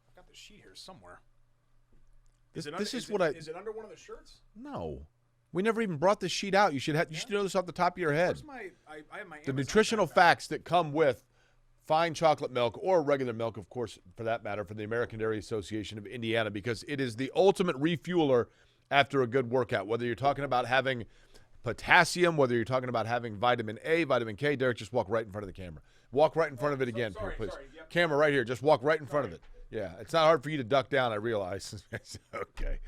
I've got the sheet here somewhere. Is it under one of the shirts? No. We never even brought this sheet out. You should know this off the top of your head. I have my the Amazon nutritional facts that come with fine chocolate milk or regular milk, of course, for that matter, from the American Dairy Association of Indiana, because it is the ultimate refueler after a good workout. Whether you're talking about having potassium, whether you're talking about having vitamin A, vitamin K, Derek, just walk right in front of the camera. Walk right in front of it again, please. Yep. Camera right here. Just walk right in front of it. Yeah, it's not hard for you to duck down, I realize. Okay.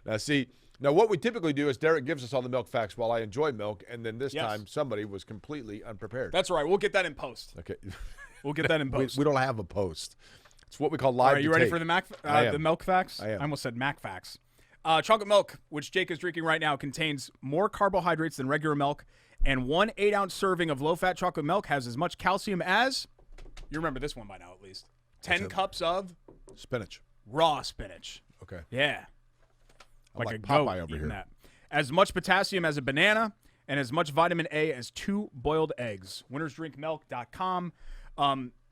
Now, see... Now, what we typically do is Derek gives us all the milk facts while I enjoy milk, and then this time somebody was completely unprepared. That's right. We'll get that in post. Okay. We'll get that in post. We don't have a post. It's what we call live. Are you ready for the the milk facts? I am. I almost said Mac facts. Chocolate milk, which Jake is drinking right now, contains more carbohydrates than regular milk, and 1 8-ounce serving of low-fat chocolate milk has as much calcium as, you remember this one by now at least, 10 cups of spinach. Raw spinach. Okay. Yeah. Like a Popeye goat over eating here. that. As much potassium as a banana and as much vitamin A as 2 boiled eggs. Winnersdrinkmilk.com.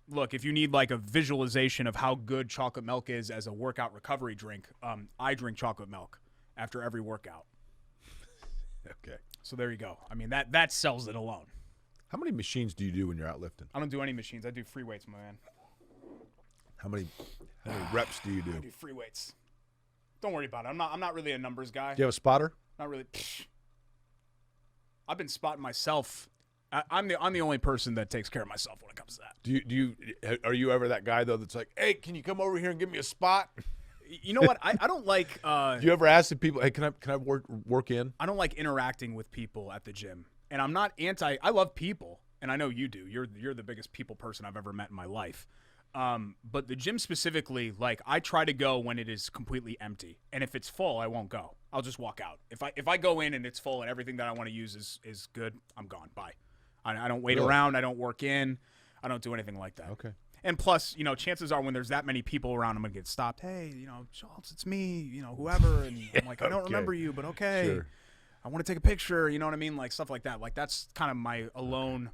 Look, if you need like a visualization of how good chocolate milk is as a workout recovery drink, I drink chocolate milk after every workout. Okay. So there you go. I mean, that sells it alone. How many machines do you do when you're out lifting? I don't do any machines. I do free weights, my man. How many reps do you do? I do free weights. Don't worry about it. I'm not really a numbers guy. Do you have a spotter? Not really. I've been spotting myself. I'm the only person that takes care of myself when it comes to that. Are you ever that guy though that's like, hey, can you come over here and give me a spot? You know what? I don't like. Do you ever ask the people, hey, can I work in? I don't like interacting with people at the gym, and I'm not anti. I love people, and I know you do. You're the biggest people person I've ever met in my life. But the gym specifically, like I try to go when it is completely empty, and if it's full, I won't go. I'll just walk out. If I go in and it's full and everything that I want to use is good, I'm gone. Bye. I don't wait around. I don't work in. I don't do anything like that. Okay. And plus, chances are when there's that many people around, I'm gonna get stopped. Hey, Schultz, it's me. Whoever. And I'm like, I don't remember you, but okay. Sure. I want to take a picture. You know what I mean? Like stuff like that. Like that's kind of my alone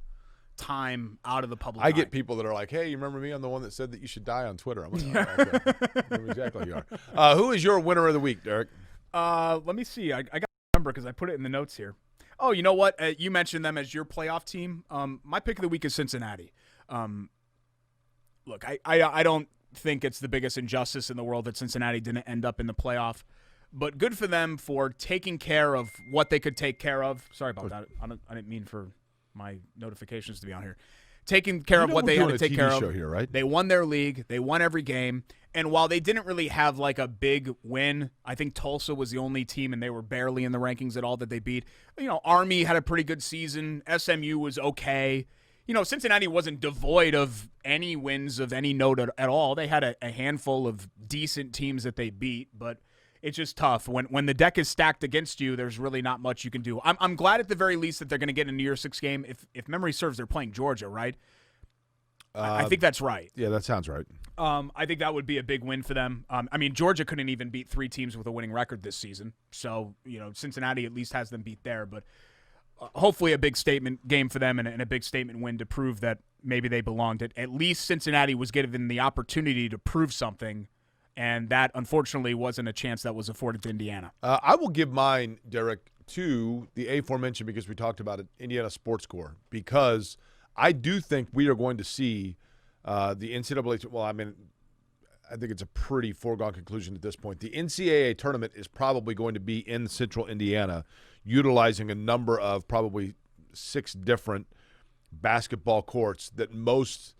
time out of the public I eye. get people that are like, hey, you remember me? I'm the one that said that you should die on Twitter. I'm like, oh, okay. I know exactly who you are. Who is your winner of the week, Derek? Let me see. I got to remember because I put it in the notes here. Oh, you know what? You mentioned them as your playoff team. My pick of the week is Cincinnati. Look, I don't think it's the biggest injustice in the world that Cincinnati didn't end up in the playoff, but good for them for taking care of what they could take care of. Sorry about that. I didn't mean for my notifications to be on here. Taking care of what they had to take care of. Here, right? They won their league. They won every game. And while they didn't really have like a big win, I think Tulsa was the only team, and they were barely in the rankings at all that they beat. Army had a pretty good season. SMU was okay. Cincinnati wasn't devoid of any wins of any note at all. They had a handful of decent teams that they beat, but it's just tough. When the deck is stacked against you, there's really not much you can do. I'm glad at the very least that they're going to get a New Year's Six game. If memory serves, they're playing Georgia, right? I think that's right. Yeah, that sounds right. I think that would be a big win for them. Georgia couldn't even beat 3 teams with a winning record this season. So, Cincinnati at least has them beat there. But hopefully a big statement game for them and a big statement win to prove that maybe they belonged. At least Cincinnati was given the opportunity to prove something, and that, unfortunately, wasn't a chance that was afforded to Indiana. I will give mine, Derek, to the aforementioned, because we talked about it, Indiana Sports Score, because I do think we are going to see the NCAA – well, I think it's a pretty foregone conclusion at this point. The NCAA tournament is probably going to be in central Indiana, utilizing a number of probably 6 different basketball courts that most,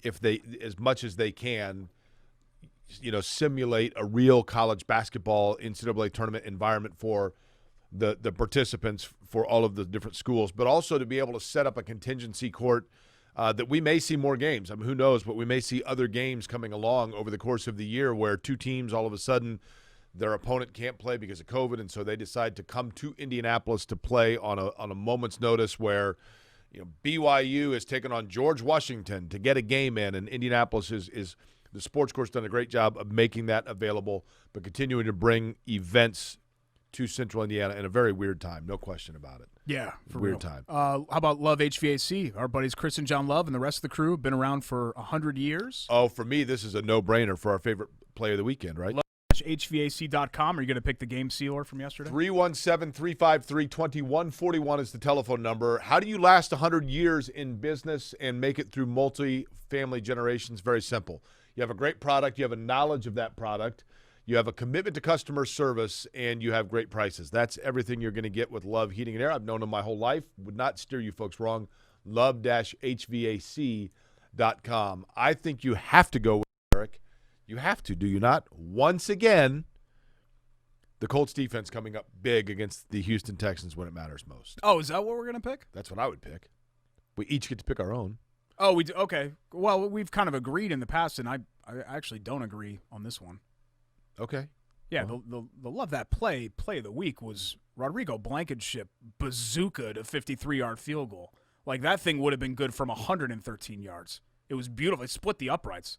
if they – as much as they can – simulate a real college basketball NCAA tournament environment for the participants for all of the different schools, but also to be able to set up a contingency court that we may see more games. Who knows, but we may see other games coming along over the course of the year where 2 teams all of a sudden their opponent can't play because of COVID, and so they decide to come to Indianapolis to play on a moment's notice where BYU is taking on George Washington to get a game in, and Indianapolis is the sports court's done a great job of making that available, but continuing to bring events to Central Indiana in a very weird time, no question about it. Yeah, for weird real. time. How about Love HVAC? Our buddies Chris and John Love and the rest of the crew have been around for 100 years. Oh, for me, this is a no-brainer for our favorite play of the weekend, right? HVAC.com. Are you going to pick the game sealer from yesterday? 317-353-2141 is the telephone number. How do you last 100 years in business and make it through multi-family generations? Very simple. You have a great product. You have a knowledge of that product. You have a commitment to customer service, and you have great prices. That's everything you're going to get with Love Heating and Air. I've known them my whole life. Would not steer you folks wrong. Love-HVAC.com. I think you have to go with Eric. You have to, do you not? Once again, the Colts defense coming up big against the Houston Texans when it matters most. Oh, is that what we're going to pick? That's what I would pick. We each get to pick our own. Oh, we do? Okay. Well, we've kind of agreed in the past, and I actually don't agree on this one. Okay. Yeah, the love that play of the week was Rodrigo Blankenship bazooka to 53-yard field goal. Like, that thing would have been good from 113 yards. It was beautiful. It split the uprights.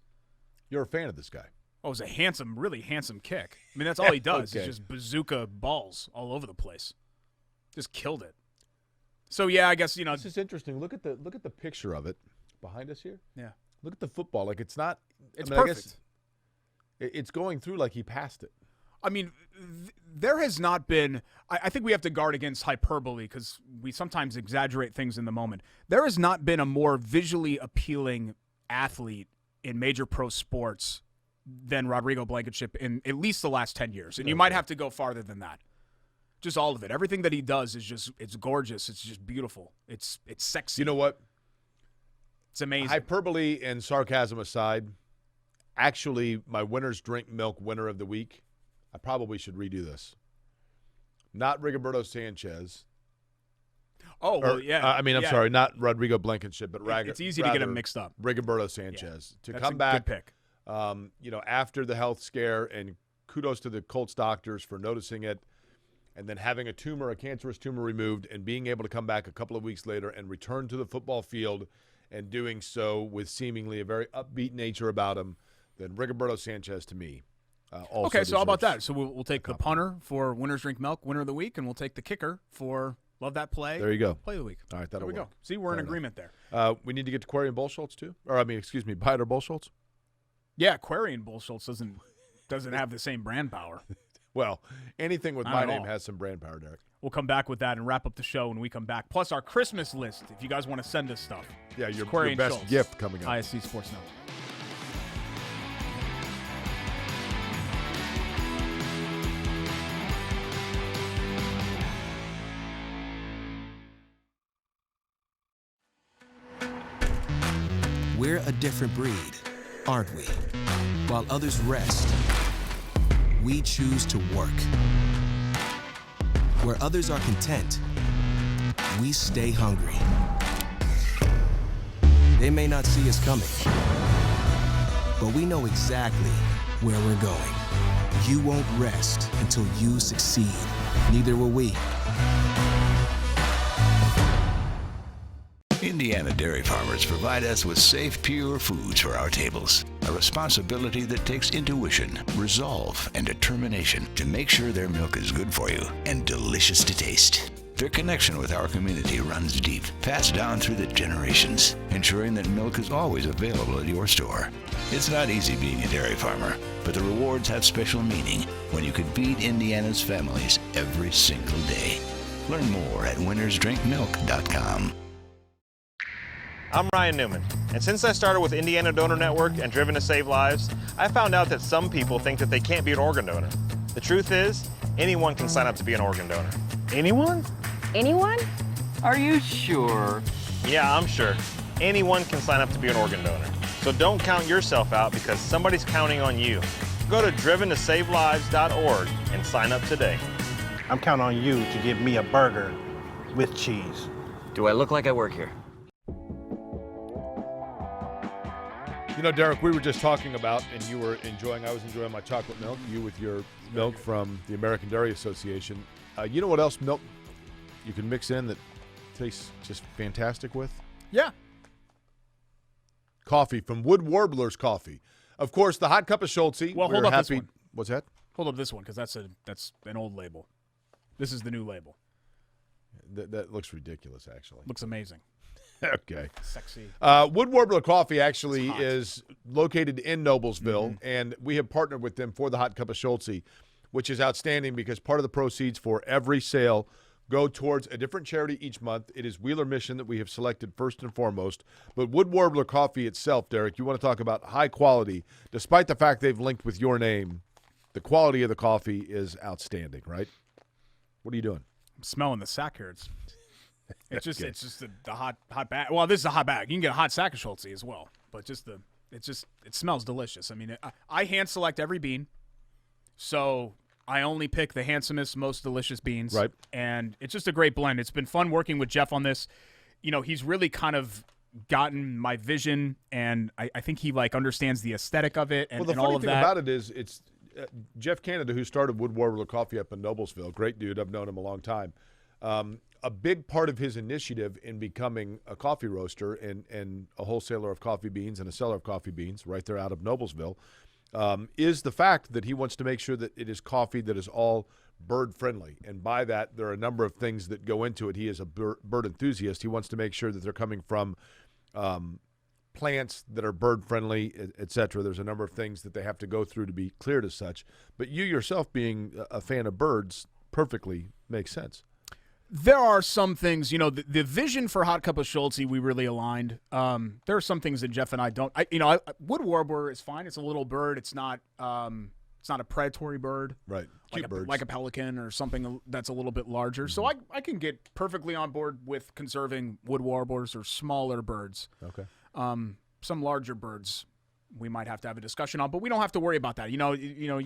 You're a fan of this guy. Oh, it was a really handsome kick. That's all he does. Okay. He's just bazooka balls all over the place. Just killed it. So, yeah, I guess, This is interesting. Look at the picture of it behind us here. Yeah. Look at the football. Like, it's not – It's perfect. I guess it's going through like he passed it. There has not been – I think we have to guard against hyperbole because we sometimes exaggerate things in the moment. There has not been a more visually appealing athlete in major pro sports than Rodrigo Blankenship in at least the last 10 years. And you might have to go farther than that. Just all of it. Everything that he does is just – it's gorgeous. It's just beautiful. It's sexy. You know what? It's amazing. Hyperbole and sarcasm aside, actually my winner's drink milk winner of the week, I probably should redo this. Not Rigoberto Sanchez. Oh, well, yeah. I'm sorry, not Rodrigo Blankenship, but it's easy to get them mixed up. Rigoberto Sanchez. Yeah. To That's come back, good pick. After the health scare, and kudos to the Colts doctors for noticing it, and then having a cancerous tumor removed, and being able to come back a couple of weeks later and return to the football field, and doing so with seemingly a very upbeat nature about him, then Rigoberto Sanchez to me. Okay, so how about that? So we'll take the punter for Winner's Drink Milk, winner of the week, and we'll take the kicker for Love that play. There you go. Play of the week. All right, that'll there we work. go. See, we're in agreement there. We need to get to Query and Bullschultz too? Biter Bullschultz? Yeah, Query and Bullschultz doesn't have the same brand power. Well, anything with Not my at name all. has some brand power, Derek. We'll come back with that and wrap up the show when we come back. Plus our Christmas list, if you guys want to send us stuff. Yeah, It's your Query and best Schultz, gift coming up. ISC Sports Network. We're a different breed, aren't we? While others rest, we choose to work. Where others are content, we stay hungry. They may not see us coming, but we know exactly where we're going. You won't rest until you succeed. Neither will we. Indiana dairy farmers provide us with safe, pure foods for our tables. A responsibility that takes intuition, resolve, and determination to make sure their milk is good for you and delicious to taste. Their connection with our community runs deep, passed down through the generations, ensuring that milk is always available at your store. It's not easy being a dairy farmer, but the rewards have special meaning when you can feed Indiana's families every single day. Learn more at winnersdrinkmilk.com. I'm Ryan Newman, and since I started with Indiana Donor Network and Driven to Save Lives, I found out that some people think that they can't be an organ donor. The truth is, anyone can sign up to be an organ donor. Anyone? Anyone? Are you sure? Yeah, I'm sure. Anyone can sign up to be an organ donor. So don't count yourself out because somebody's counting on you. Go to driventosavelives.org and sign up today. I'm counting on you to give me a burger with cheese. Do I look like I work here? You know, Derek, we were just talking about, and I was enjoying my chocolate milk, you with your milk from the American Dairy Association. You know what else milk you can mix in that tastes just fantastic with? Yeah. Coffee from Wood Warbler's Coffee. Of course, the hot cup of Schultz. Well, hold up this one. What's that? Hold up this one, because that's an old label. This is the new label. That looks ridiculous, actually. Looks amazing. Okay. Sexy. Wood Warbler Coffee actually is located in Noblesville, and we have partnered with them for the hot cup of Schultz, which is outstanding because part of the proceeds for every sale go towards a different charity each month. It is Wheeler Mission that we have selected first and foremost. But Wood Warbler Coffee itself, Derek, you want to talk about high quality. Despite the fact they've linked with your name, the quality of the coffee is outstanding, right? What are you doing? I'm smelling the sack here. It's just the hot bag. Well, this is a hot bag. You can get a hot sack of Schultz as well, but it smells delicious. I mean, I hand select every bean, so I only pick the handsomest, most delicious beans. Right. And it's just a great blend. It's been fun working with Jeff on this. You know, he's really kind of gotten my vision, and I think he understands the aesthetic of it and, the and all funny of thing that. about it is it's Jeff Canada, who started Wood Warbler Coffee up in Noblesville. Great dude. I've known him a long time. A big part of his initiative in becoming a coffee roaster and a wholesaler of coffee beans and a seller of coffee beans right there out of Noblesville is the fact that he wants to make sure that it is coffee that is all bird-friendly. And by that, there are a number of things that go into it. He is a bird enthusiast. He wants to make sure that they're coming from plants that are bird-friendly, et cetera. There's a number of things that they have to go through to be cleared as such. But you yourself being a fan of birds perfectly makes sense. There are some things, the vision for Hot Cup of Schultz, we really aligned. There are some things that Jeff and I don't. Wood Warbler is fine. It's a little bird. It's not a predatory bird. Right. Cute birds. Like a pelican or something that's a little bit larger. So I can get perfectly on board with conserving wood warblers or smaller birds. Okay. Some larger birds we might have to have a discussion on, but we don't have to worry about that. You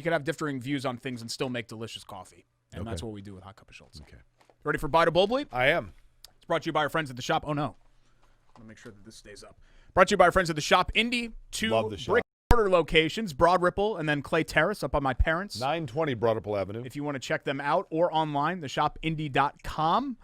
can have differing views on things and still make delicious coffee. And that's what we do with Hot Cup of Schultz. Okay. Ready for Bite a Bull Bleep? I am. It's brought to you by our friends at the shop. Oh, no. I want to make sure that this stays up. Brought to you by our friends at the shop. Indy, 2 brick-and-mortar locations, Broad Ripple, and then Clay Terrace up on my parents'. 920 Broad Ripple Avenue. If you want to check them out or online, theshopindy.com.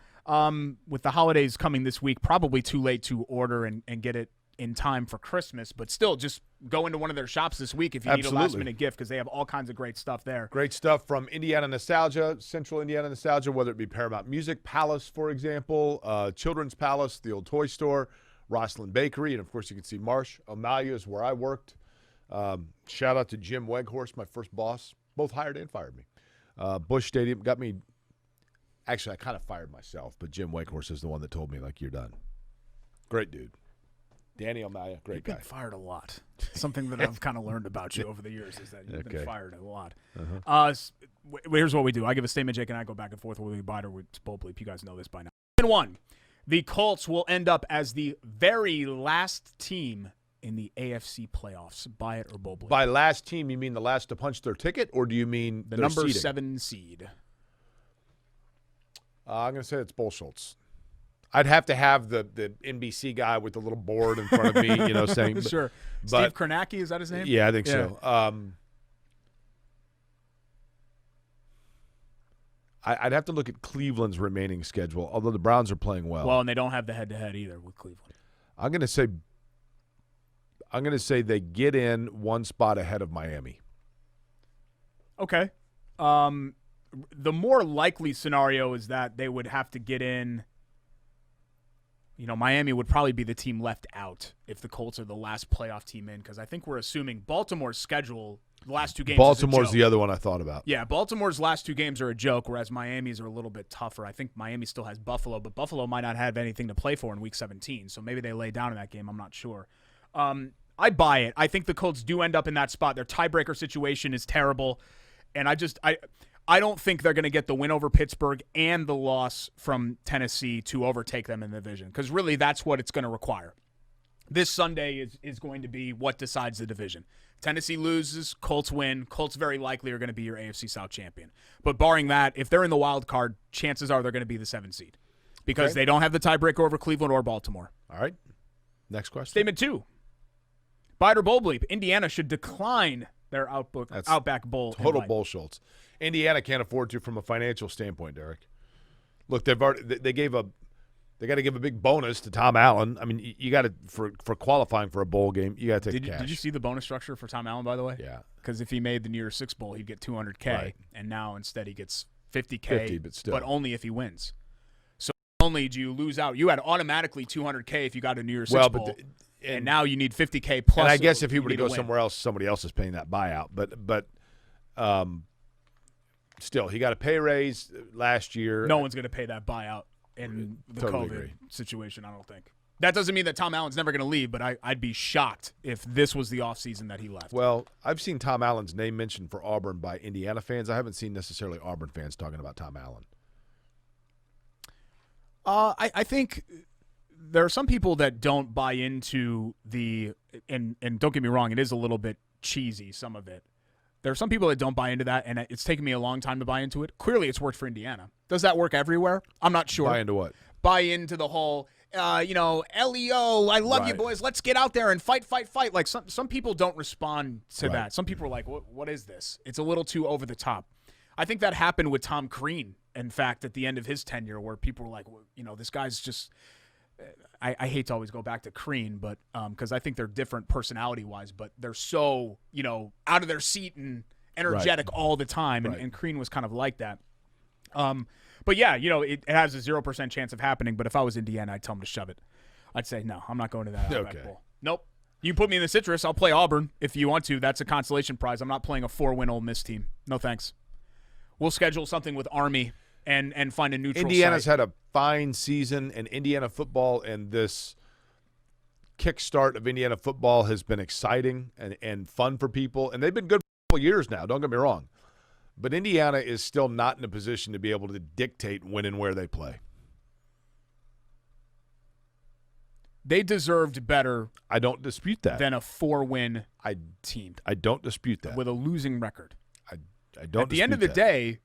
With the holidays coming this week, probably too late to order and get it in time for Christmas, but still just go into one of their shops this week if you need a last-minute gift because they have all kinds of great stuff there. Great stuff from Indiana Nostalgia, Central Indiana Nostalgia, whether it be Paramount Music, Palace, for example, Children's Palace, the old toy store, Rosslyn Bakery, and, of course, you can see Marsh. Amalia is where I worked. Shout out to Jim Weghorst, my first boss. Both hired and fired me. Busch Stadium got me – actually, I kind of fired myself, but Jim Weghorst is the one that told me, like, you're done. Great dude. Danny O'Malley, great guy. You've been fired a lot. Something that I've kind of learned about you over the years is that you've been fired a lot. Here's what we do. I give a statement, Jake, and I go back and forth with Biter with Bull Bleep. You guys know this by now. And 1, the Colts will end up as the very last team in the AFC playoffs. Buy it or Bull Bleep? By last team, you mean the last to punch their ticket, or do you mean the their number seeding? 7 seed? I'm going to say it's Bull Schultz. I'd have to have the NBC guy with the little board in front of me, saying. Sure. Steve Kornacki, is that his name? Yeah, I think so. I'd have to look at Cleveland's remaining schedule, although the Browns are playing well. Well, and they don't have the head-to-head either with Cleveland. I'm going to say they get in one spot ahead of Miami. Okay. The more likely scenario is that they would have to get in. Miami would probably be the team left out if the Colts are the last playoff team in, because I think we're assuming Baltimore's schedule, the last 2 games Baltimore's is a joke. the other one I thought about. Yeah, Baltimore's last 2 games are a joke, whereas Miami's are a little bit tougher. I think Miami still has Buffalo, but Buffalo might not have anything to play for in Week 17, so maybe they lay down in that game. I'm not sure. I buy it. I think the Colts do end up in that spot. Their tiebreaker situation is terrible, and I don't think they're going to get the win over Pittsburgh and the loss from Tennessee to overtake them in the division, because really that's what it's going to require. This Sunday is going to be what decides the division. Tennessee loses, Colts win. Colts very likely are going to be your AFC South champion. But barring that, if they're in the wild card, chances are they're going to be the 7th seed because they don't have the tiebreaker over Cleveland or Baltimore. All right. Next question. Statement 2. Bite or Bull Bleep. Indiana should decline their Outback Bowl. Total Bull Schultz. Indiana can't afford to from a financial standpoint, Derek. Look, they got to give a big bonus to Tom Allen. I mean, you got to for qualifying for a bowl game, you got to take cash. Did you see the bonus structure for Tom Allen, by the way? Yeah. Because if he made the New Year's Six Bowl, he'd get $200K, right. And now instead he gets $50K, 50, but still, only if he wins. So not only do you lose out, you had automatically $200K if you got a New Year's Six Bowl. And now you need $50K plus. And I guess if he were to go somewhere else, somebody else is paying that buyout. But still, he got a pay raise last year. No one's going to pay that buyout in the COVID situation, I don't think. That doesn't mean that Tom Allen's never going to leave, but I'd be shocked if this was the offseason that he left. Well, I've seen Tom Allen's name mentioned for Auburn by Indiana fans. I haven't seen necessarily Auburn fans talking about Tom Allen. I think there are some people that don't buy into and don't get me wrong, it is a little bit cheesy, some of it. There are some people that don't buy into that, and it's taken me a long time to buy into it. Clearly, it's worked for Indiana. Does that work everywhere? I'm not sure. Buy into what? Buy into the whole, LEO, I love you boys, let's get out there and fight. Like some people don't respond to that. Some people are like, what is this? It's a little too over the top. I think that happened with Tom Crean, in fact, at the end of his tenure, where people were like, this guy's just – I hate to always go back to Crean, but because I think they're different personality-wise, but they're so, out of their seat and energetic all the time, and Crean was kind of like that. But yeah, it has a 0% chance of happening, but if I was Indiana, I'd tell them to shove it. I'd say, no, I'm not going to that Outback Bowl. Nope. You put me in the citrus, I'll play Auburn if you want to. That's a consolation prize. I'm not playing a 4-win Ole Miss team. No thanks. We'll schedule something with Army and find a neutral Indiana's site. had a fine season, and Indiana football and this kickstart of Indiana football has been exciting and fun for people, and they've been good for a couple years now, don't get me wrong. But Indiana is still not in a position to be able to dictate when and where they play. They deserved better. I don't dispute that. Than a 4-win team. I don't dispute that. With a losing record. I don't dispute that. At the end of the day,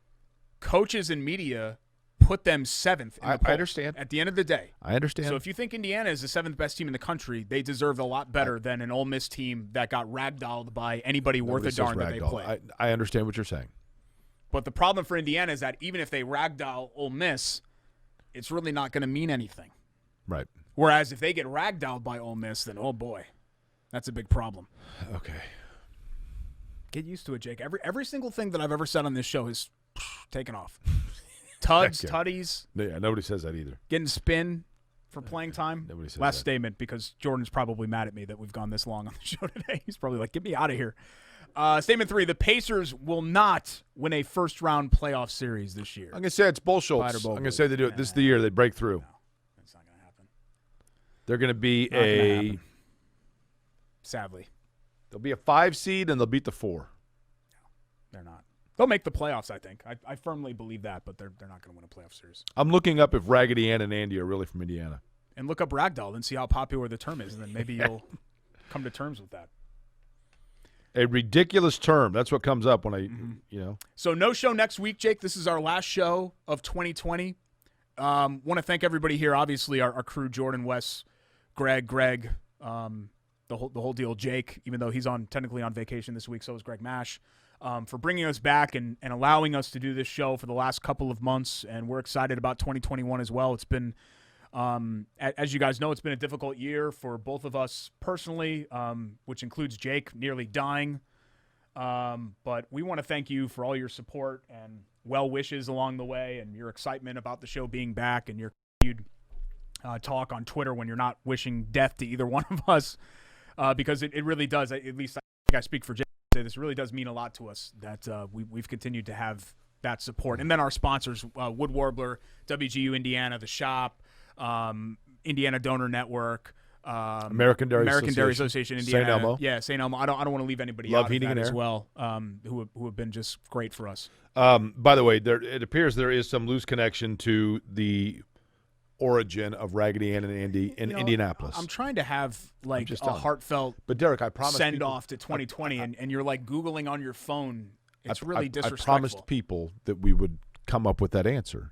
coaches and media put them 7th in the poll. I understand. At the end of the day. I understand. So if you think Indiana is the 7th best team in the country, they deserve a lot better than an Ole Miss team that got ragdolled by anybody worth a darn that they play. I understand what you're saying. But the problem for Indiana is that even if they ragdoll Ole Miss, it's really not going to mean anything. Right. Whereas if they get ragdolled by Ole Miss, then oh boy, that's a big problem. Okay. Get used to it, Jake. Every single thing that I've ever said on this show is taken off. Tuds, tutties. Yeah, nobody says that either. Getting spin for playing time. Nobody says Last that. statement, because Jordan's probably mad at me that we've gone this long on the show today. He's probably like, get me out of here. Statement 3, the Pacers will not win a first-round playoff series this year. I'm going to say it's Bull Schultz. I'm going to say they do it. This is the year they break through. No, that's not going to happen. They're going to be Sadly. They'll be a 5 seed, and they'll beat the 4. No, they're not. They'll make the playoffs, I think. I firmly believe that, but they're not going to win a playoff series. I'm looking up if Raggedy Ann and Andy are really from Indiana. And look up Ragdoll and see how popular the term is, and then maybe you'll come to terms with that. A ridiculous term. That's what comes up when I, So no show next week, Jake. This is our last show of 2020. Want to thank everybody here. Obviously, our crew, Jordan, Wes, Greg, the whole deal. Jake, even though he's technically on vacation this week, so is Greg Mash, for bringing us back and allowing us to do this show for the last couple of months. And we're excited about 2021 as well. It's been, as you guys know, it's been a difficult year for both of us personally, which includes Jake nearly dying. But we want to thank you for all your support and well wishes along the way, and your excitement about the show being back, and your continued talk on Twitter when you're not wishing death to either one of us, because it really does. At least I think I speak for Jake. This really does mean a lot to us that we've continued to have that support. And then our sponsors, Wood Warbler, WGU Indiana, The Shop, Indiana Donor Network, American Dairy Association, Indiana. St. Elmo. Yeah, St. Elmo. I don't want to leave anybody Love out Heating of that and as Air. well, who have been just great for us. By the way, it appears there is some loose connection to the origin of Raggedy Ann and Andy in Indianapolis. I'm trying to have like a heartfelt but Derek, I promise send off to 2020, and you're like Googling on your phone. It's really disrespectful. I promised people that we would come up with that answer.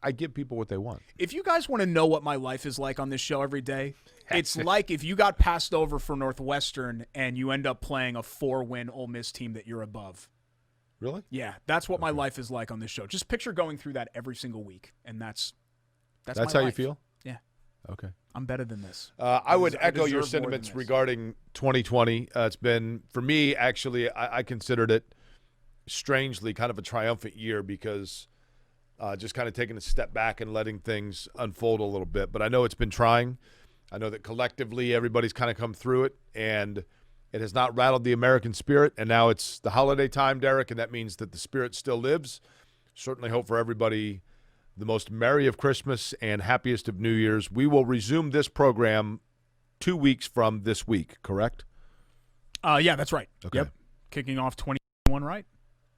I give people what they want. If you guys want to know what my life is like on this show every day, it's like if you got passed over for Northwestern and you end up playing a 4-win Ole Miss team that you're above. Really? Yeah, that's what my life is like on this show. Just picture going through that every single week, and that's That's my how you life. feel? Yeah. Okay. I'm better than this. I would echo your deserve more sentiments than this. regarding 2020. It's been, for me, actually, I considered it strangely kind of a triumphant year because just kind of taking a step back and letting things unfold a little bit. But I know it's been trying. I know that collectively everybody's kind of come through it, and it has not rattled the American spirit. And now it's the holiday time, Derek, and that means that the spirit still lives. Certainly hope for everybody the most merry of Christmas and happiest of New Year's. We will resume this program 2 weeks from this week, correct? Yeah, that's right. Okay. Yep. Kicking off 2021, right?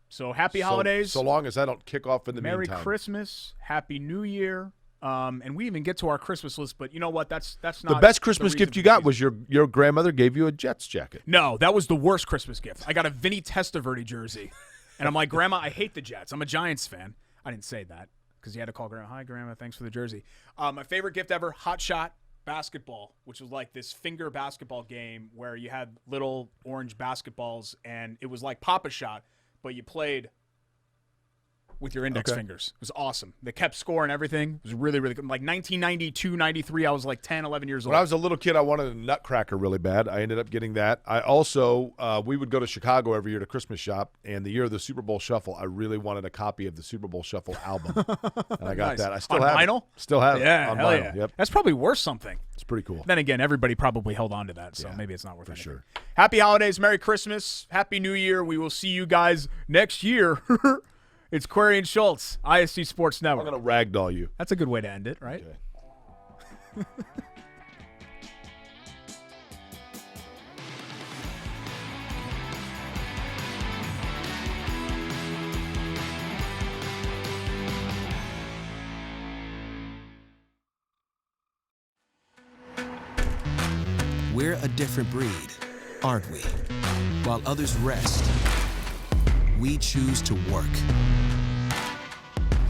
So happy holidays. So long as I don't kick off in the Merry meantime. Christmas. Happy New Year. And we even get to our Christmas list, but you know what? That's not the best Christmas reason gift you for the got season. was your grandmother gave you a Jets jacket. No, that was the worst Christmas gift. I got a Vinny Testaverde jersey. And I'm like, Grandma, I hate the Jets. I'm a Giants fan. I didn't say that because you had to call Grandma. Hi, Grandma. Thanks for the jersey. My favorite gift ever, Hot Shot basketball, which was like this finger basketball game where you had little orange basketballs, and it was like Pop-A-Shot, but you played with your index fingers. It was awesome. They kept score and everything. It was really, really good. Like 1992, 93, I was like 10, 11 years old. When I was a little kid, I wanted a Nutcracker really bad. I ended up getting that. I also, we would go to Chicago every year to Christmas shop, and the year of the Super Bowl Shuffle, I really wanted a copy of the Super Bowl Shuffle album. And I got Nice. that. I still On have vinyl? it. Still have Yeah, it on hell vinyl. yeah. Yep. That's probably worth something. It's pretty cool. Then again, everybody probably held on to that, so Yeah, maybe it's not worth it. for sure. Happy holidays, Merry Christmas, Happy New Year. We will see you guys next year. It's Query and Schultz, ISC Sports Network. I'm going to ragdoll you. That's a good way to end it, right? Okay. We're a different breed, aren't we? While others rest, we choose to work.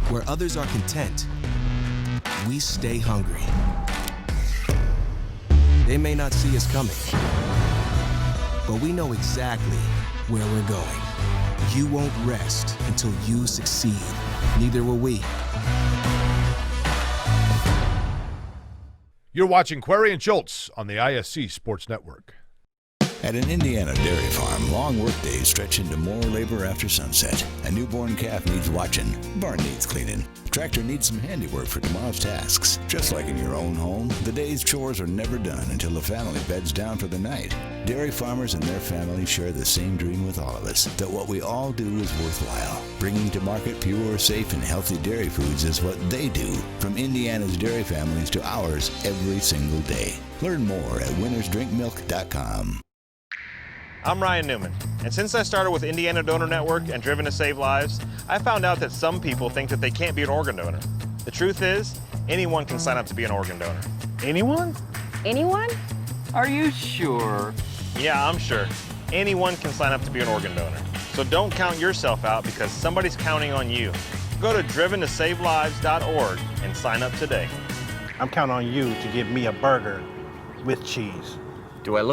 Where others are content, we stay hungry. They may not see us coming, but we know exactly where we're going. You won't rest until you succeed. Neither will we. You're watching Query and Schultz on the ISC Sports Network. At an Indiana dairy farm, long workdays stretch into more labor after sunset. A newborn calf needs watching. Barn needs cleaning. Tractor needs some handiwork for tomorrow's tasks. Just like in your own home, the day's chores are never done until the family beds down for the night. Dairy farmers and their families share the same dream with all of us, that what we all do is worthwhile. Bringing to market pure, safe, and healthy dairy foods is what they do. From Indiana's dairy families to ours every single day. Learn more at winnersdrinkmilk.com. I'm Ryan Newman, and since I started with Indiana Donor Network and Driven to Save Lives, I found out that some people think that they can't be an organ donor. The truth is, anyone can sign up to be an organ donor. Anyone? Anyone? Are you sure? Yeah, I'm sure. Anyone can sign up to be an organ donor. So don't count yourself out because somebody's counting on you. Go to driventosavelives.org and sign up today. I'm counting on you to give me a burger with cheese. Do I look